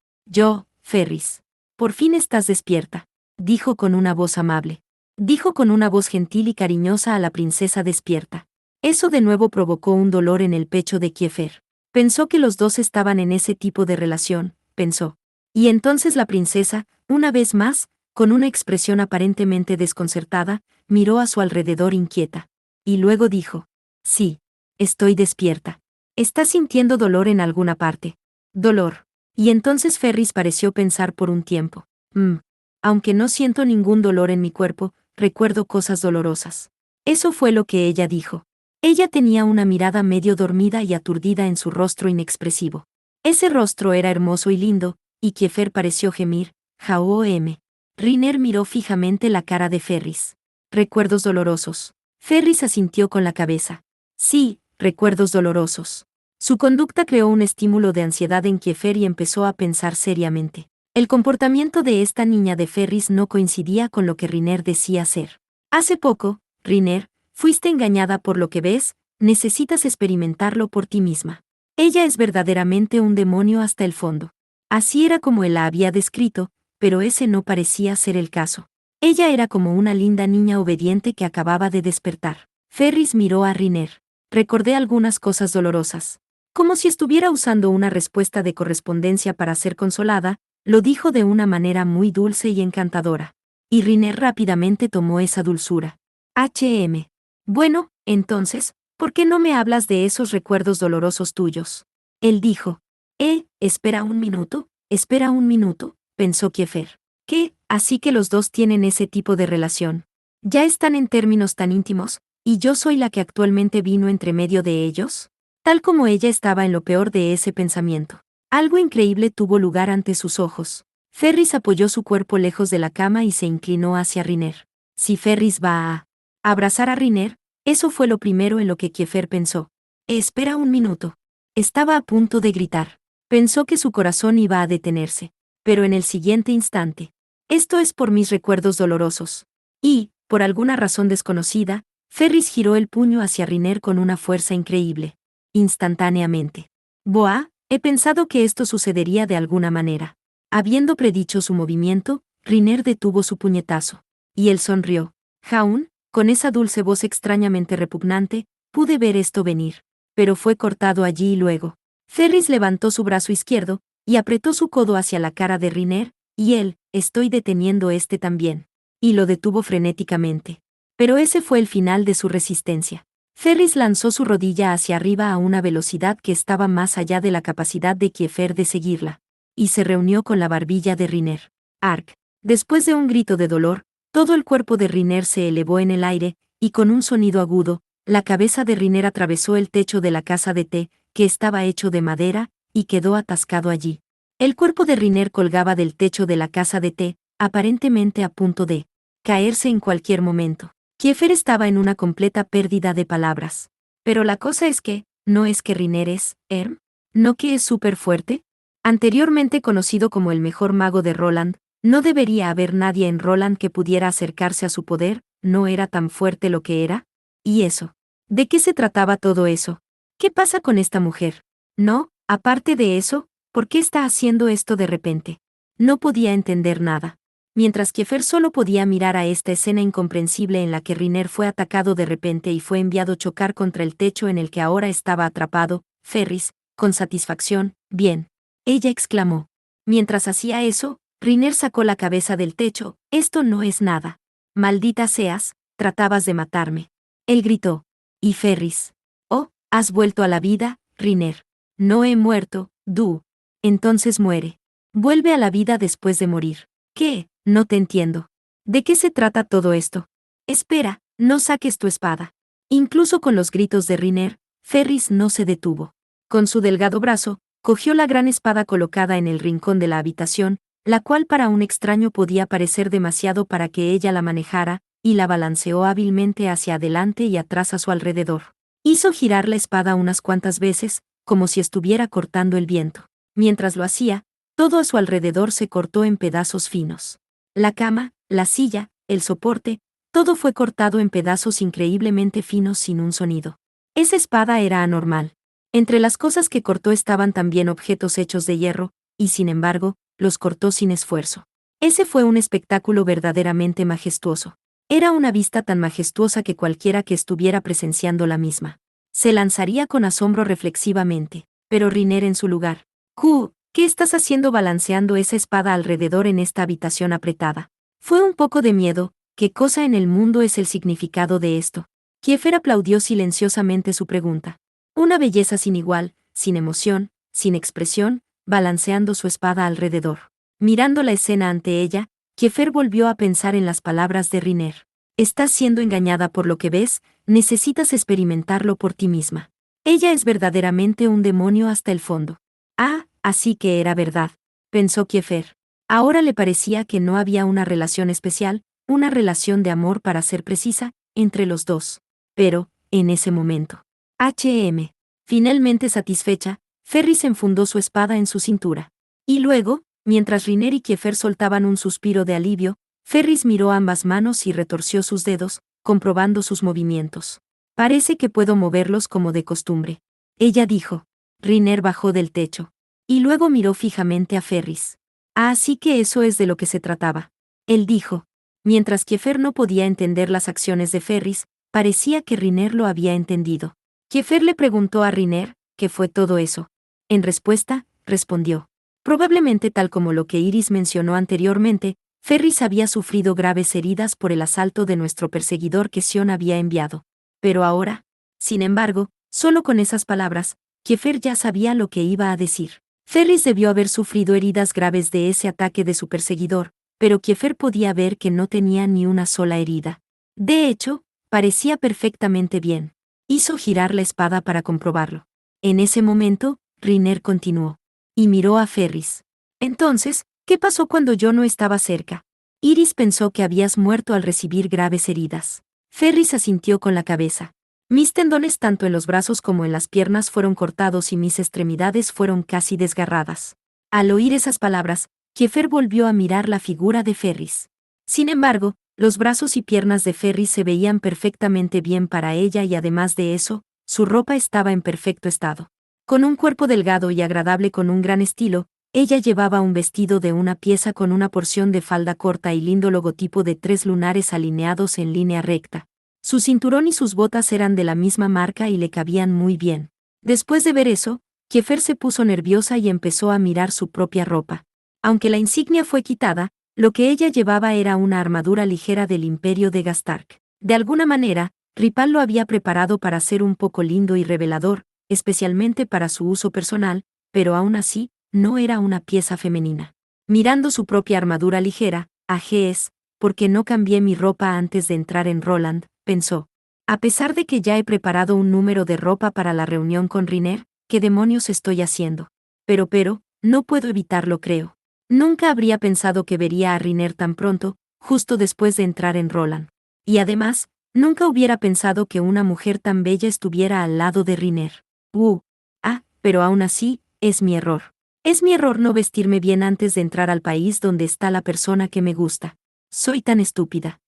Ferris. Por fin estás despierta. Dijo con una voz amable. Dijo con una voz gentil y cariñosa a la princesa despierta. Eso de nuevo provocó un dolor en el pecho de Kiefer. Pensó que los dos estaban en ese tipo de relación, pensó. Y entonces la princesa, una vez más, con una expresión aparentemente desconcertada, miró a su alrededor inquieta. Y luego dijo: Sí. Estoy despierta. ¿Estás sintiendo dolor en alguna parte? Dolor. Y entonces Ferris pareció pensar por un tiempo. Aunque no siento ningún dolor en mi cuerpo, recuerdo cosas dolorosas. Eso fue lo que ella dijo. Ella tenía una mirada medio dormida y aturdida en su rostro inexpresivo. Ese rostro era hermoso y lindo, y Kiefer pareció gemir. Riner miró fijamente la cara de Ferris. Recuerdos dolorosos. Ferris asintió con la cabeza. Sí, recuerdos dolorosos. Su conducta creó un estímulo de ansiedad en Kiefer y empezó a pensar seriamente. El comportamiento de esta niña de Ferris no coincidía con lo que Riner decía ser. Hace poco, Riner, fuiste engañada por lo que ves, necesitas experimentarlo por ti misma. Ella es verdaderamente un demonio hasta el fondo. Así era como él la había descrito, pero ese no parecía ser el caso. Ella era como una linda niña obediente que acababa de despertar. Ferris miró a Riner. Recordé algunas cosas dolorosas. Como si estuviera usando una respuesta de correspondencia para ser consolada, lo dijo de una manera muy dulce y encantadora. Y Riner rápidamente tomó esa dulzura. Bueno, entonces, ¿por qué no me hablas de esos recuerdos dolorosos tuyos? Él dijo. Espera un minuto, pensó Kiefer. ¿Qué? Así que los dos tienen ese tipo de relación. ¿Ya están en términos tan íntimos, y yo soy la que actualmente vino entre medio de ellos? Tal como ella estaba en lo peor de ese pensamiento. Algo increíble tuvo lugar ante sus ojos. Ferris apoyó su cuerpo lejos de la cama y se inclinó hacia Riner. Si Ferris va a abrazar a Riner, eso fue lo primero en lo que Kiefer pensó. Espera un minuto. Estaba a punto de gritar. Pensó que su corazón iba a detenerse. Pero en el siguiente instante. Esto es por mis recuerdos dolorosos. Y, por alguna razón desconocida, Ferris giró el puño hacia Riner con una fuerza increíble. Instantáneamente. Boa, he pensado que esto sucedería de alguna manera. Habiendo predicho su movimiento, Riner detuvo su puñetazo. Y él sonrió. Jaun, con esa dulce voz extrañamente repugnante, pude ver esto venir. Pero fue cortado allí y luego. Ferris levantó su brazo izquierdo, y apretó su codo hacia la cara de Riner, y él, estoy deteniendo este también. Y lo detuvo frenéticamente. Pero ese fue el final de su resistencia. Ferris lanzó su rodilla hacia arriba a una velocidad que estaba más allá de la capacidad de Kiefer de seguirla. Y se reunió con la barbilla de Riner. Ark. Después de un grito de dolor, todo el cuerpo de Riner se elevó en el aire, y con un sonido agudo, la cabeza de Riner atravesó el techo de la casa de té, que estaba hecho de madera, y quedó atascado allí. El cuerpo de Riner colgaba del techo de la casa de té, aparentemente a punto de caerse en cualquier momento. Kiefer estaba en una completa pérdida de palabras. Pero la cosa es que, ¿no es que Riner es, ¿no que es súper fuerte? Anteriormente conocido como el mejor mago de Roland, no debería haber nadie en Roland que pudiera acercarse a su poder, ¿no era tan fuerte lo que era? ¿Y eso? ¿De qué se trataba todo eso? ¿Qué pasa con esta mujer? No, aparte de eso, ¿por qué está haciendo esto de repente? No podía entender nada. Mientras Kiefer solo podía mirar a esta escena incomprensible en la que Riner fue atacado de repente y fue enviado a chocar contra el techo en el que ahora estaba atrapado, Ferris, con satisfacción, bien. Ella exclamó. Mientras hacía eso, Riner sacó la cabeza del techo, esto no es nada. Maldita seas, tratabas de matarme. Él gritó. Y Ferris. Oh, has vuelto a la vida, Riner. No he muerto, Du. Entonces muere. Vuelve a la vida después de morir. ¿Qué? No te entiendo. ¿De qué se trata todo esto? Espera, no saques tu espada. Incluso con los gritos de Riner, Ferris no se detuvo. Con su delgado brazo, cogió la gran espada colocada en el rincón de la habitación, la cual para un extraño podía parecer demasiado para que ella la manejara, y la balanceó hábilmente hacia adelante y atrás a su alrededor. Hizo girar la espada unas cuantas veces, como si estuviera cortando el viento. Mientras lo hacía, todo a su alrededor se cortó en pedazos finos. La cama, la silla, el soporte, todo fue cortado en pedazos increíblemente finos sin un sonido. Esa espada era anormal. Entre las cosas que cortó estaban también objetos hechos de hierro, y sin embargo, los cortó sin esfuerzo. Ese fue un espectáculo verdaderamente majestuoso. Era una vista tan majestuosa que cualquiera que estuviera presenciando la misma se lanzaría con asombro reflexivamente, pero Riner en su lugar. ¿Qué estás haciendo balanceando esa espada alrededor en esta habitación apretada? Fue un poco de miedo. ¿Qué cosa en el mundo es el significado de esto? Kiefer aplaudió silenciosamente su pregunta. Una belleza sin igual, sin emoción, sin expresión, balanceando su espada alrededor. Mirando la escena ante ella, Kiefer volvió a pensar en las palabras de Riner. Estás siendo engañada por lo que ves, necesitas experimentarlo por ti misma. Ella es verdaderamente un demonio hasta el fondo. Así que era verdad, pensó Kiefer. Ahora le parecía que no había una relación especial, una relación de amor para ser precisa, entre los dos. Pero, en ese momento. Finalmente satisfecha, Ferris enfundó su espada en su cintura. Y luego, mientras Riner y Kiefer soltaban un suspiro de alivio, Ferris miró ambas manos y retorció sus dedos, comprobando sus movimientos. Parece que puedo moverlos como de costumbre. Ella dijo. Riner bajó del techo. Y luego miró fijamente a Ferris. Así que eso es de lo que se trataba. Él dijo. Mientras Kiefer no podía entender las acciones de Ferris, parecía que Riner lo había entendido. Kiefer le preguntó a Riner, ¿qué fue todo eso? En respuesta, respondió. Probablemente tal como lo que Iris mencionó anteriormente, Ferris había sufrido graves heridas por el asalto de nuestro perseguidor que Sion había enviado. Pero ahora, sin embargo, solo con esas palabras, Kiefer ya sabía lo que iba a decir. Ferris debió haber sufrido heridas graves de ese ataque de su perseguidor, pero Kiefer podía ver que no tenía ni una sola herida. De hecho, parecía perfectamente bien. Hizo girar la espada para comprobarlo. En ese momento, Riner continuó. Y miró a Ferris. Entonces, ¿qué pasó cuando yo no estaba cerca? Iris pensó que habías muerto al recibir graves heridas. Ferris asintió con la cabeza. Mis tendones tanto en los brazos como en las piernas fueron cortados y mis extremidades fueron casi desgarradas. Al oír esas palabras, Kiefer volvió a mirar la figura de Ferris. Sin embargo, los brazos y piernas de Ferris se veían perfectamente bien para ella y además de eso, su ropa estaba en perfecto estado. Con un cuerpo delgado y agradable con un gran estilo, ella llevaba un vestido de una pieza con una porción de falda corta y lindo logotipo de 3 lunares alineados en línea recta. Su cinturón y sus botas eran de la misma marca y le cabían muy bien. Después de ver eso, Kiefer se puso nerviosa y empezó a mirar su propia ropa. Aunque la insignia fue quitada, lo que ella llevaba era una armadura ligera del Imperio de Gastark. De alguna manera, Ripal lo había preparado para ser un poco lindo y revelador, especialmente para su uso personal, pero aún así, no era una pieza femenina. Mirando su propia armadura ligera, «¿Por porque no cambié mi ropa antes de entrar en Roland», pensó. A pesar de que ya he preparado un número de ropa para la reunión con Riner, ¿qué demonios estoy haciendo? Pero, no puedo evitarlo, creo. Nunca habría pensado que vería a Riner tan pronto, justo después de entrar en Roland. Y además, nunca hubiera pensado que una mujer tan bella estuviera al lado de Riner. Pero aún así, es mi error. Es mi error no vestirme bien antes de entrar al país donde está la persona que me gusta. Soy tan estúpida.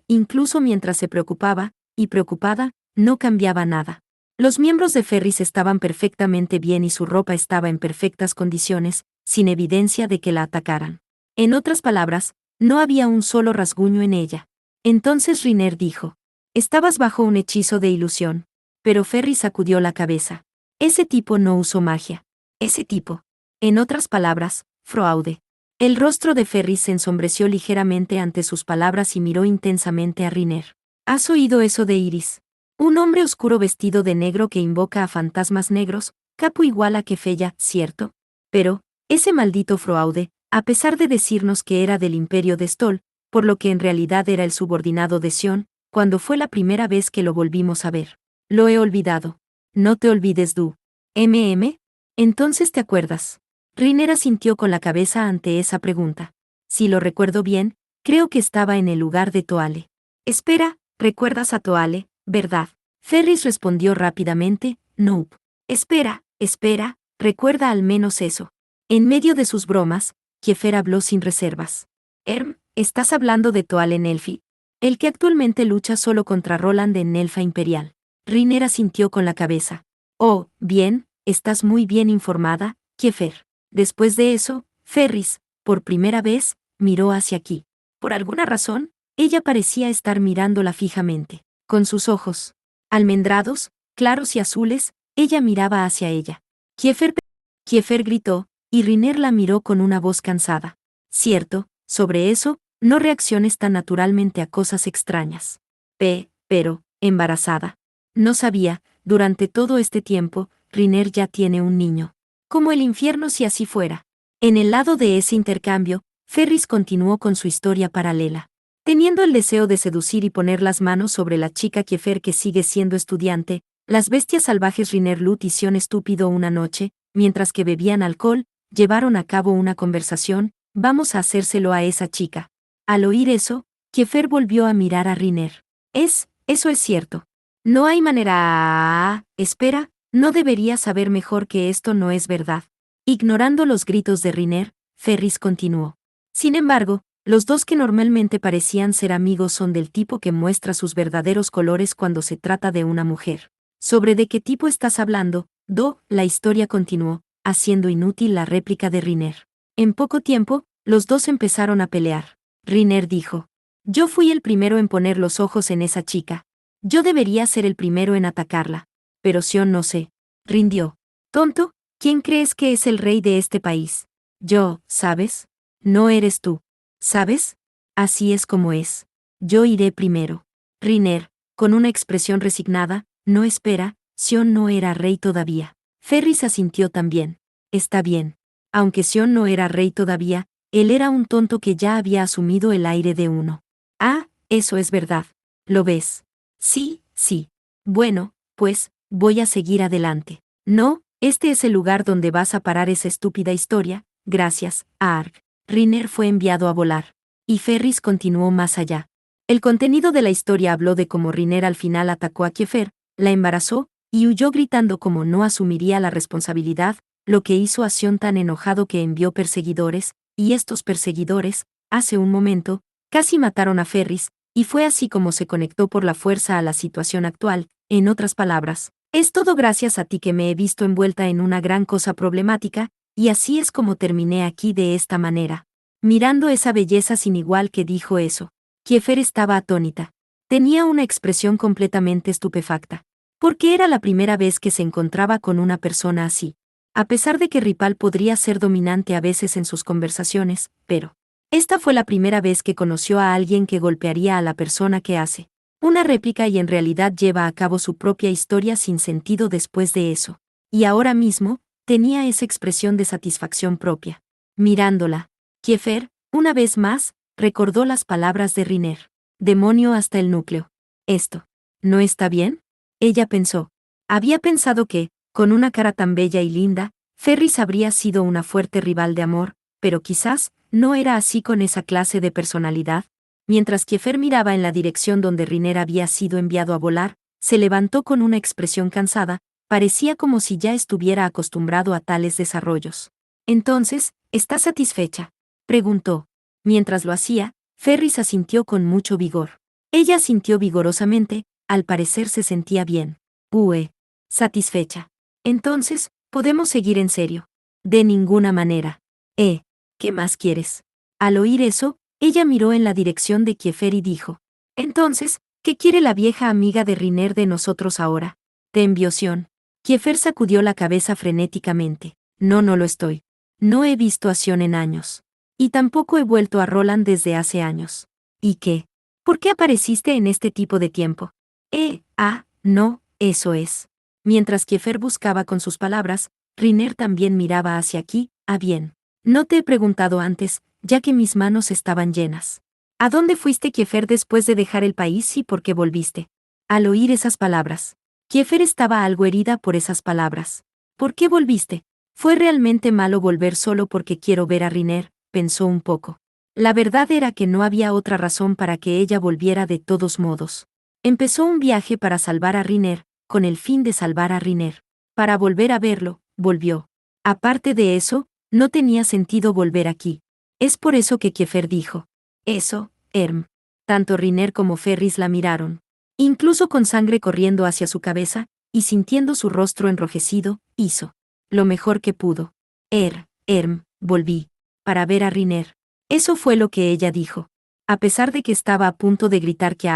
Incluso mientras se preocupaba, y preocupada, no cambiaba nada. Los miembros de Ferris estaban perfectamente bien y su ropa estaba en perfectas condiciones, sin evidencia de que la atacaran. En otras palabras, no había un solo rasguño en ella. Entonces Riner dijo: «Estabas bajo un hechizo de ilusión». Pero Ferris sacudió la cabeza. Ese tipo no usó magia. Ese tipo. En otras palabras, fraude. El rostro de Ferris se ensombreció ligeramente ante sus palabras y miró intensamente a Riner. ¿Has oído eso de Iris? Un hombre oscuro vestido de negro que invoca a fantasmas negros, capo igual a Kefella, ¿cierto? Pero, ese maldito fraude, a pesar de decirnos que era del Imperio de Stoll, por lo que en realidad era el subordinado de Sion, cuando fue la primera vez que lo volvimos a ver. Lo he olvidado. No te olvides, Du. Entonces te acuerdas. Riner asintió con la cabeza ante esa pregunta. Si lo recuerdo bien, creo que estaba en el lugar de Toale. Espera, ¿recuerdas a Toale, verdad? Ferris respondió rápidamente, nope. Espera, recuerda al menos eso. En medio de sus bromas, Kiefer habló sin reservas. ¿Estás hablando de Toale Nelfi? El que actualmente lucha solo contra Roland en Nelfa Imperial. Riner asintió con la cabeza. Oh, bien, estás muy bien informada, Kiefer. Después de eso, Ferris, por primera vez, miró hacia aquí. Por alguna razón, ella parecía estar mirándola fijamente. Con sus ojos almendrados, claros y azules, ella miraba hacia ella. Kiefer gritó, y Riner la miró con una voz cansada. Cierto, sobre eso, no reacciones tan naturalmente a cosas extrañas. Pero, embarazada. No sabía, durante todo este tiempo, Riner ya tiene un niño. Como el infierno si así fuera. En el lado de ese intercambio, Ferris continuó con su historia paralela. Teniendo el deseo de seducir y poner las manos sobre la chica Kiefer que sigue siendo estudiante, las bestias salvajes Riner Lut y Sion Estúpido una noche, mientras que bebían alcohol, llevaron a cabo una conversación: «Vamos a hacérselo a esa chica». Al oír eso, Kiefer volvió a mirar a Riner. Eso es cierto. No hay manera. Espera, no deberías saber mejor que esto no es verdad. Ignorando los gritos de Riner, Ferris continuó. Sin embargo, los dos que normalmente parecían ser amigos son del tipo que muestra sus verdaderos colores cuando se trata de una mujer. ¿Sobre de qué tipo estás hablando? La historia continuó. haciendo inútil la réplica de Riner. En poco tiempo, los dos empezaron a pelear. Riner dijo: yo fui el primero en poner los ojos en esa chica. Yo debería ser el primero en atacarla. Pero Sion no se rindió. Tonto, ¿quién crees que es el rey de este país? Yo, ¿sabes? No eres tú. ¿Sabes? Así es como es. Yo iré primero. Riner, con una expresión resignada: no espera, Sion no era rey todavía. Ferris asintió también. Está bien. Aunque Sion no era rey todavía, él era un tonto que ya había asumido el aire de uno. Ah, eso es verdad. ¿Lo ves? Sí, sí. Bueno, pues, voy a seguir adelante. No, este es el lugar donde vas a parar esa estúpida historia, gracias, Arg. Riner fue enviado a volar. Y Ferris continuó más allá. El contenido de la historia habló de cómo Riner al final atacó a Kiefer, la embarazó, y huyó gritando cómo no asumiría la responsabilidad, lo que hizo a Sion tan enojado que envió perseguidores, y estos perseguidores, hace un momento, casi mataron a Ferris, y fue así como se conectó por la fuerza a la situación actual. En otras palabras, es todo gracias a ti que me he visto envuelta en una gran cosa problemática, y así es como terminé aquí de esta manera. Mirando esa belleza sin igual que dijo eso, Kiefer estaba atónita. Tenía una expresión completamente estupefacta. Porque era la primera vez que se encontraba con una persona así. A pesar de que Ripal podría ser dominante a veces en sus conversaciones, pero esta fue la primera vez que conoció a alguien que golpearía a la persona que hace una réplica y en realidad lleva a cabo su propia historia sin sentido después de eso. Y ahora mismo, tenía esa expresión de satisfacción propia. Mirándola, Kiefer, una vez más, recordó las palabras de Riner. Demonio hasta el núcleo. Esto, ¿no está bien? Ella pensó. Había pensado que, con una cara tan bella y linda, Ferris habría sido una fuerte rival de amor, pero quizás no era así con esa clase de personalidad. Mientras Kiefer miraba en la dirección donde Riner había sido enviado a volar, se levantó con una expresión cansada, parecía como si ya estuviera acostumbrado a tales desarrollos. Entonces, ¿estás satisfecha?, preguntó. Mientras lo hacía, Ferris asintió con mucho vigor. Ella asintió vigorosamente, al parecer se sentía bien. Satisfecha. Entonces, podemos seguir en serio. De ninguna manera. ¿Qué más quieres? Al oír eso, ella miró en la dirección de Kiefer y dijo: entonces, ¿qué quiere la vieja amiga de Riner de nosotros ahora? ¿Te envió Sion? Kiefer sacudió la cabeza frenéticamente. No lo estoy. No he visto a Sion en años. Y tampoco he vuelto a Roland desde hace años. ¿Y qué? ¿Por qué apareciste en este tipo de tiempo? No, eso es. Mientras Kiefer buscaba con sus palabras, Riner también miraba hacia aquí. Bien. No te he preguntado antes, ya que mis manos estaban llenas. ¿A dónde fuiste, Kiefer, después de dejar el país y por qué volviste? Al oír esas palabras, Kiefer estaba algo herida por esas palabras. ¿Por qué volviste? Fue realmente malo volver solo porque quiero ver a Riner, pensó un poco. La verdad era que no había otra razón para que ella volviera de todos modos. Empezó un viaje para salvar a Riner, con el fin de salvar a Riner. Para volver a verlo, volvió. Aparte de eso, no tenía sentido volver aquí. Es por eso que Kiefer dijo eso, Erm. Tanto Riner como Ferris la miraron. Incluso con sangre corriendo hacia su cabeza, y sintiendo su rostro enrojecido, hizo lo mejor que pudo. Volví. Para ver a Riner. Eso fue lo que ella dijo. A pesar de que estaba a punto de gritar que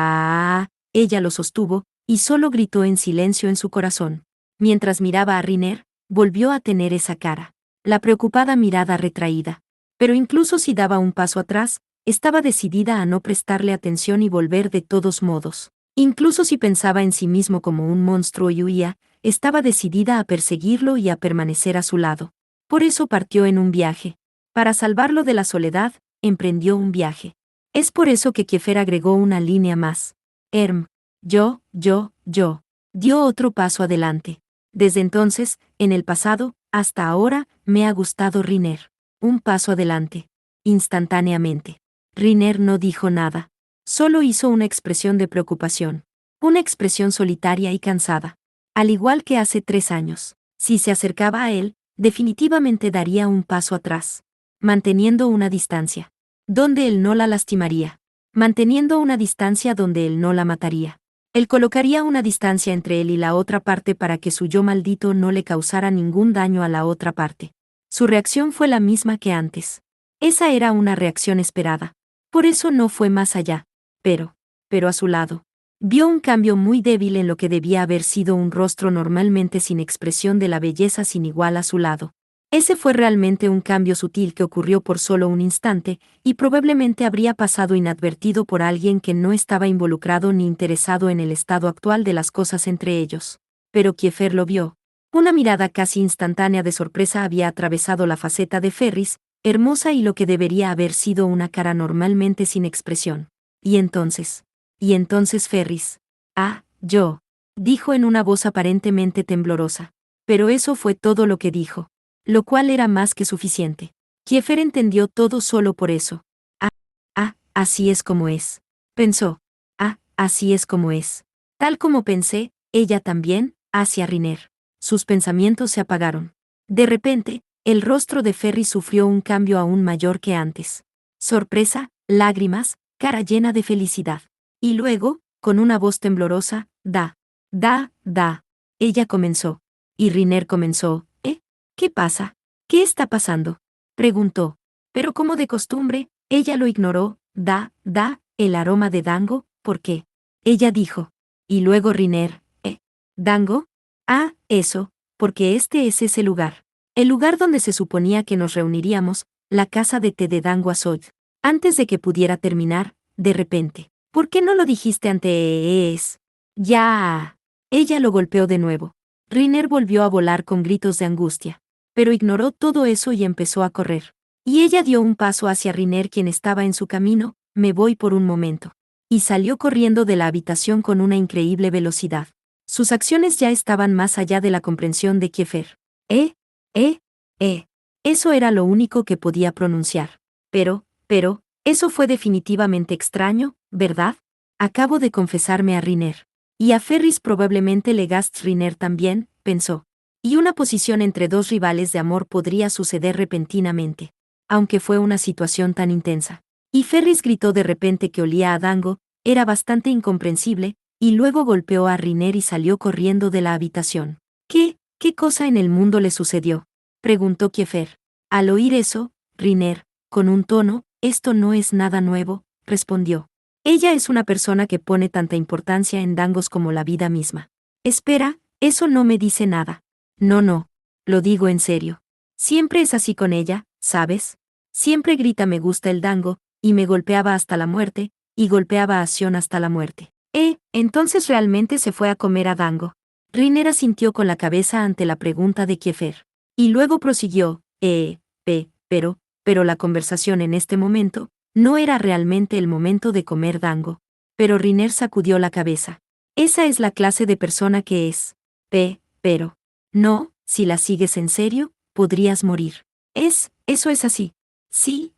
ella lo sostuvo, y solo gritó en silencio en su corazón. Mientras miraba a Riner, volvió a tener esa cara. La preocupada mirada retraída. Pero incluso si daba un paso atrás, estaba decidida a no prestarle atención y volver de todos modos. Incluso si pensaba en sí mismo como un monstruo y huía, estaba decidida a perseguirlo y a permanecer a su lado. Por eso partió en un viaje. Para salvarlo de la soledad, emprendió un viaje. Es por eso que Kiefer agregó una línea más. Yo. Dio otro paso adelante. Desde entonces, en el pasado, hasta ahora, me ha gustado Riner. Un paso adelante. Instantáneamente. Riner no dijo nada. Solo hizo una expresión de preocupación. Una expresión solitaria y cansada. Al igual que hace 3 años. Si se acercaba a él, definitivamente daría un paso atrás. Manteniendo una distancia. Donde él no la lastimaría. Manteniendo una distancia donde él no la mataría. Él colocaría una distancia entre él y la otra parte para que su yo maldito no le causara ningún daño a la otra parte. Su reacción fue la misma que antes. Esa era una reacción esperada. Por eso no fue más allá. Pero a su lado, vio un cambio muy débil en lo que debía haber sido un rostro normalmente sin expresión de la belleza sin igual a su lado. Ese fue realmente un cambio sutil que ocurrió por solo un instante, y probablemente habría pasado inadvertido por alguien que no estaba involucrado ni interesado en el estado actual de las cosas entre ellos. Pero Kiefer lo vio. Una mirada casi instantánea de sorpresa había atravesado la faceta de Ferris, hermosa y lo que debería haber sido una cara normalmente sin expresión. Y entonces Ferris. Yo, dijo en una voz aparentemente temblorosa. Pero eso fue todo lo que dijo. Lo cual era más que suficiente. Kiefer entendió todo solo por eso. Así es como es. Pensó. Así es como es. Tal como pensé, ella también, hacia Riner. Sus pensamientos se apagaron. De repente, el rostro de Ferris sufrió un cambio aún mayor que antes. Sorpresa, lágrimas, cara llena de felicidad. Y luego, con una voz temblorosa, da. Ella comenzó. Y Riner comenzó. ¿Qué pasa? ¿Qué está pasando? Preguntó. Pero como de costumbre, ella lo ignoró. El aroma de Dango, ¿por qué? Ella dijo. Y luego Riner. ¿Dango? Eso, porque este es ese lugar. El lugar donde se suponía que nos reuniríamos, la casa de té de Dango Asoy. Antes de que pudiera terminar, de repente. ¿Por qué no lo dijiste antes? Ya. Ella lo golpeó de nuevo. Riner volvió a volar con gritos de angustia. Pero ignoró todo eso y empezó a correr. Y ella dio un paso hacia Riner, quien estaba en su camino. Me voy por un momento. Y salió corriendo de la habitación con una increíble velocidad. Sus acciones ya estaban más allá de la comprensión de Kiefer. Eso era lo único que podía pronunciar. Pero, eso fue definitivamente extraño, ¿verdad? Acabo de confesarme a Riner. Y a Ferris probablemente le gast Riner también, pensó. Y una posición entre dos rivales de amor podría suceder repentinamente. Aunque fue una situación tan intensa. Y Ferris gritó de repente que olía a Dango, era bastante incomprensible, y luego golpeó a Riner y salió corriendo de la habitación. ¿Qué cosa en el mundo le sucedió? Preguntó Kiefer. Al oír eso, Riner, con un tono, esto no es nada nuevo, respondió. Ella es una persona que pone tanta importancia en Dangos como la vida misma. Espera, eso no me dice nada. No, lo digo en serio. Siempre es así con ella, ¿sabes? Siempre grita me gusta el Dango, y me golpeaba hasta la muerte, y golpeaba a Sion hasta la muerte. Entonces realmente se fue a comer a Dango. Riner asintió con la cabeza ante la pregunta de Kiefer. Y luego prosiguió, pero la conversación en este momento, no era realmente el momento de comer Dango. Pero Riner sacudió la cabeza. Esa es la clase de persona que es. Pero. No, si la sigues en serio, podrías morir. Eso es así. Sí.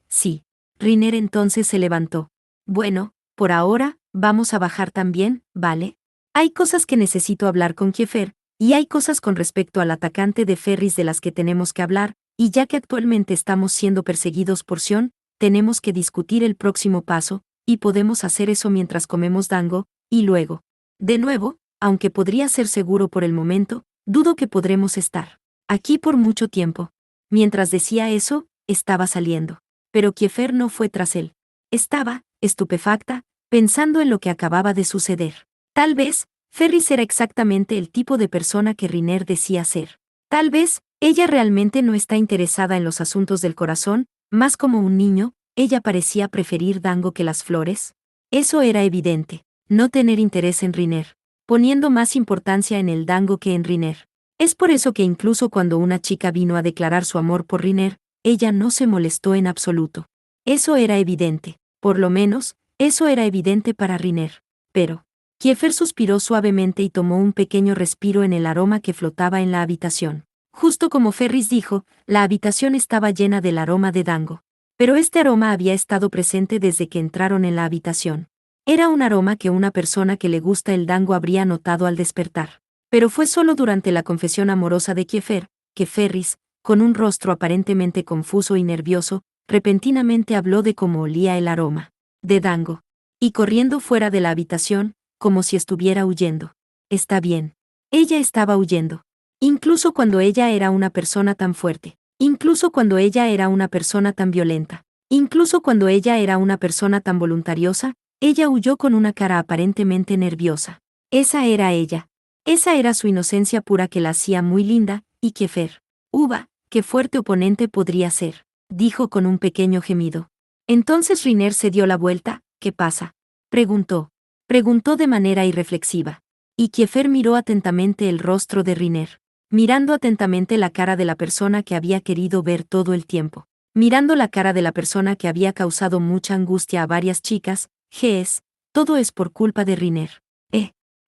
Riner entonces se levantó. Bueno, por ahora, vamos a bajar también, ¿vale? Hay cosas que necesito hablar con Kiefer, y hay cosas con respecto al atacante de Ferris de las que tenemos que hablar, y ya que actualmente estamos siendo perseguidos por Sion, tenemos que discutir el próximo paso, y podemos hacer eso mientras comemos Dango, y luego. De nuevo, aunque podría ser seguro por el momento, dudo que podremos estar aquí por mucho tiempo. Mientras decía eso, estaba saliendo. Pero Kiefer no fue tras él. Estaba, estupefacta, pensando en lo que acababa de suceder. Tal vez, Ferris era exactamente el tipo de persona que Riner decía ser. Tal vez, ella realmente no está interesada en los asuntos del corazón, más como un niño, ella parecía preferir Dango que las flores. Eso era evidente, no tener interés en Riner, poniendo más importancia en el Dango que en Riner. Es por eso que incluso cuando una chica vino a declarar su amor por Riner, ella no se molestó en absoluto. Eso era evidente, por lo menos, eso era evidente para Riner. Pero, Kiefer suspiró suavemente y tomó un pequeño respiro en el aroma que flotaba en la habitación. Justo como Ferris dijo, la habitación estaba llena del aroma de Dango. Pero este aroma había estado presente desde que entraron en la habitación. Era un aroma que una persona que le gusta el Dango habría notado al despertar. Pero fue solo durante la confesión amorosa de Kiefer, que Ferris, con un rostro aparentemente confuso y nervioso, repentinamente habló de cómo olía el aroma de Dango. Y corriendo fuera de la habitación, como si estuviera huyendo. Está bien. Ella estaba huyendo. Incluso cuando ella era una persona tan fuerte. Incluso cuando ella era una persona tan violenta. Incluso cuando ella era una persona tan voluntariosa, ella huyó con una cara aparentemente nerviosa. Esa era ella. Esa era su inocencia pura que la hacía muy linda, y Kiefer. Uva, qué fuerte oponente podría ser, dijo con un pequeño gemido. Entonces Riner se dio la vuelta. ¿Qué pasa? Preguntó. Preguntó de manera irreflexiva. Y Kiefer miró atentamente el rostro de Riner. Mirando atentamente la cara de la persona que había querido ver todo el tiempo. Mirando la cara de la persona que había causado mucha angustia a varias chicas. Todo es por culpa de Riner.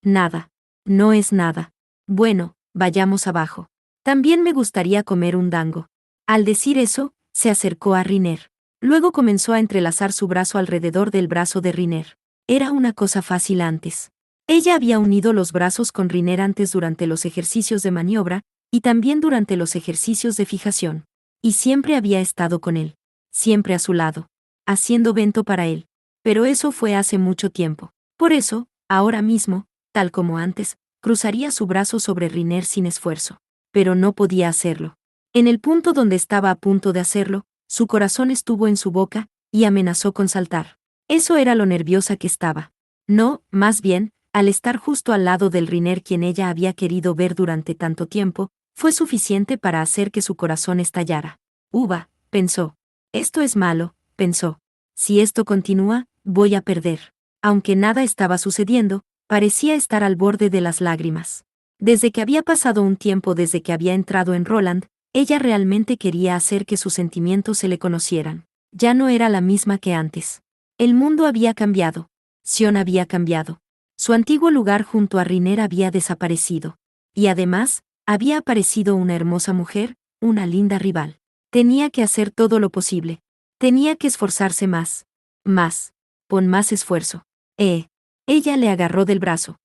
Nada. No es nada. Bueno, vayamos abajo. También me gustaría comer un dango. Al decir eso, se acercó a Riner. Luego comenzó a entrelazar su brazo alrededor del brazo de Riner. Era una cosa fácil antes. Ella había unido los brazos con Riner antes durante los ejercicios de maniobra, y también durante los ejercicios de fijación. Y siempre había estado con él. Siempre a su lado. Haciendo vento para él. Pero eso fue hace mucho tiempo. Por eso, ahora mismo, tal como antes, cruzaría su brazo sobre Riner sin esfuerzo. Pero no podía hacerlo. En el punto donde estaba a punto de hacerlo, su corazón estuvo en su boca, y amenazó con saltar. Eso era lo nerviosa que estaba. No, más bien, al estar justo al lado del Riner quien ella había querido ver durante tanto tiempo, fue suficiente para hacer que su corazón estallara. Uva, pensó. Esto es malo, pensó. Si esto continúa, voy a perder. Aunque nada estaba sucediendo, parecía estar al borde de las lágrimas. Desde que había pasado un tiempo desde que había entrado en Roland, ella realmente quería hacer que sus sentimientos se le conocieran. Ya no era la misma que antes. El mundo había cambiado. Sion había cambiado. Su antiguo lugar junto a Riner había desaparecido. Y además, había aparecido una hermosa mujer, una linda rival. Tenía que hacer todo lo posible. Tenía que esforzarse más. Más. Con más esfuerzo. Ella le agarró del brazo.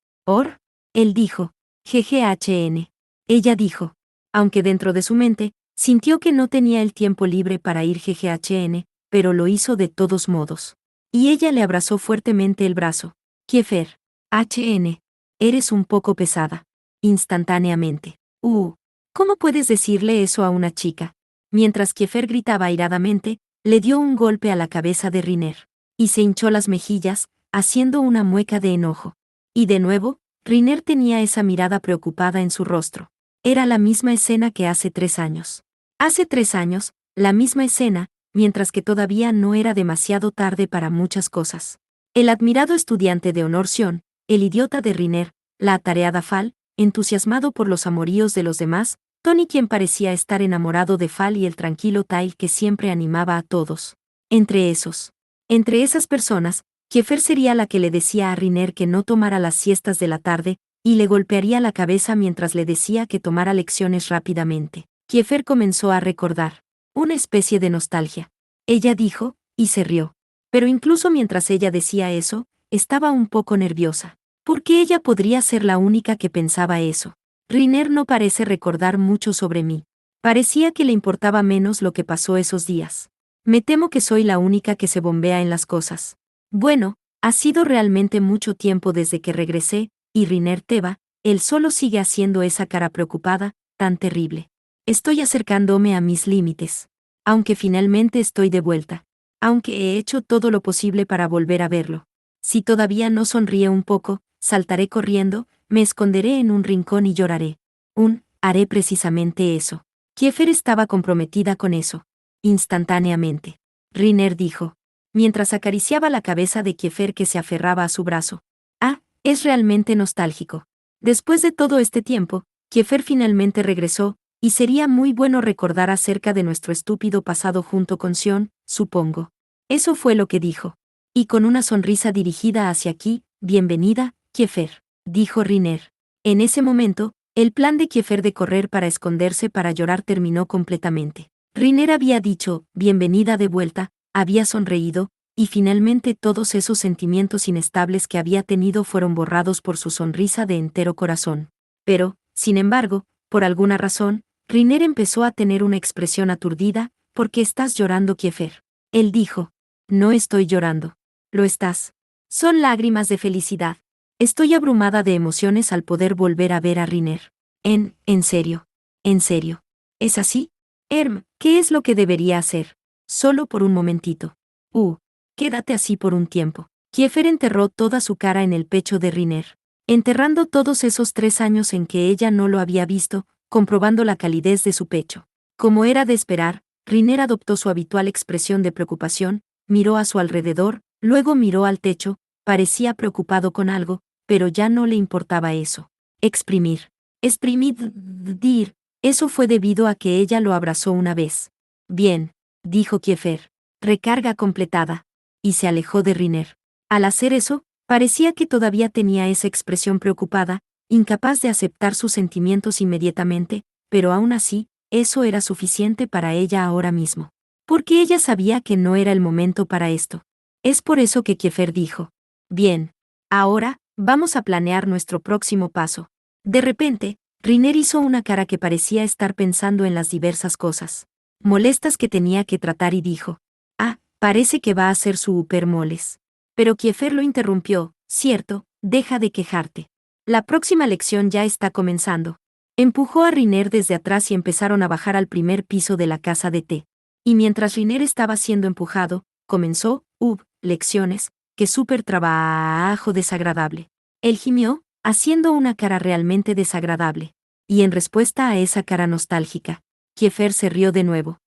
Él dijo. GGHN. Ella dijo. Aunque dentro de su mente, sintió que no tenía el tiempo libre para ir GGHN, pero lo hizo de todos modos. Y ella le abrazó fuertemente el brazo. Kiefer. HN. Eres un poco pesada. Instantáneamente. ¿Cómo puedes decirle eso a una chica? Mientras Kiefer gritaba airadamente, le dio un golpe a la cabeza de Riner. Y se hinchó las mejillas, haciendo una mueca de enojo. Y de nuevo, Riner tenía esa mirada preocupada en su rostro. Era la misma escena que hace 3 años. Hace 3 años, la misma escena, mientras que todavía no era demasiado tarde para muchas cosas. El admirado estudiante de honor Sion, el idiota de Riner, la atareada Fal, entusiasmado por los amoríos de los demás, Tony quien parecía estar enamorado de Fal y el tranquilo Tyle que siempre animaba a todos. Entre esas personas, Kiefer sería la que le decía a Riner que no tomara las siestas de la tarde, y le golpearía la cabeza mientras le decía que tomara lecciones rápidamente. Kiefer comenzó a recordar. Una especie de nostalgia. Ella dijo, y se rió. Pero incluso mientras ella decía eso, estaba un poco nerviosa. ¿Por qué ella podría ser la única que pensaba eso? Riner no parece recordar mucho sobre mí. Parecía que le importaba menos lo que pasó esos días. Me temo que soy la única que se bombea en las cosas. Bueno, ha sido realmente mucho tiempo desde que regresé, y Riner Teva, él solo sigue haciendo esa cara preocupada, tan terrible. Estoy acercándome a mis límites. Aunque finalmente estoy de vuelta. Aunque he hecho todo lo posible para volver a verlo. Si todavía no sonríe un poco, saltaré corriendo, me esconderé en un rincón y lloraré. Haré precisamente eso. Kiefer estaba comprometida con eso. Instantáneamente. Riner dijo. Mientras acariciaba la cabeza de Kiefer que se aferraba a su brazo. Es realmente nostálgico. Después de todo este tiempo, Kiefer finalmente regresó, y sería muy bueno recordar acerca de nuestro estúpido pasado junto con Sion, supongo. Eso fue lo que dijo. Y con una sonrisa dirigida hacia aquí, bienvenida, Kiefer, dijo Riner. En ese momento, el plan de Kiefer de correr para esconderse para llorar terminó completamente. Riner había dicho, bienvenida de vuelta, había sonreído, y finalmente todos esos sentimientos inestables que había tenido fueron borrados por su sonrisa de entero corazón. Pero, sin embargo, por alguna razón, Riner empezó a tener una expresión aturdida. ¿Por qué estás llorando, Kiefer? Él dijo. No estoy llorando. Lo estás. Son lágrimas de felicidad. Estoy abrumada de emociones al poder volver a ver a Riner. En serio. En serio. ¿Es así? ¿Qué es lo que debería hacer? Solo por un momentito. Quédate así por un tiempo. Kiefer enterró toda su cara en el pecho de Riner, enterrando todos esos 3 años en que ella no lo había visto, comprobando la calidez de su pecho. Como era de esperar, Riner adoptó su habitual expresión de preocupación, miró a su alrededor, luego miró al techo, parecía preocupado con algo, pero ya no le importaba eso. Exprimir. Exprimir. Eso fue debido a que ella lo abrazó una vez. Bien, dijo Kiefer. Recarga completada. Y se alejó de Riner. Al hacer eso, parecía que todavía tenía esa expresión preocupada, incapaz de aceptar sus sentimientos inmediatamente, pero aún así, eso era suficiente para ella ahora mismo. Porque ella sabía que no era el momento para esto. Es por eso que Kiefer dijo: bien, ahora, vamos a planear nuestro próximo paso. De repente, Riner hizo una cara que parecía estar pensando en las diversas cosas molestas que tenía que tratar y dijo: parece que va a hacer su hipermoles. Pero Kiefer lo interrumpió: cierto, deja de quejarte. La próxima lección ya está comenzando. Empujó a Riner desde atrás y empezaron a bajar al primer piso de la casa de té. Y mientras Riner estaba siendo empujado, comenzó: lecciones, qué súper trabajo desagradable. Él gimió, haciendo una cara realmente desagradable. Y en respuesta a esa cara nostálgica, Kiefer se rió de nuevo.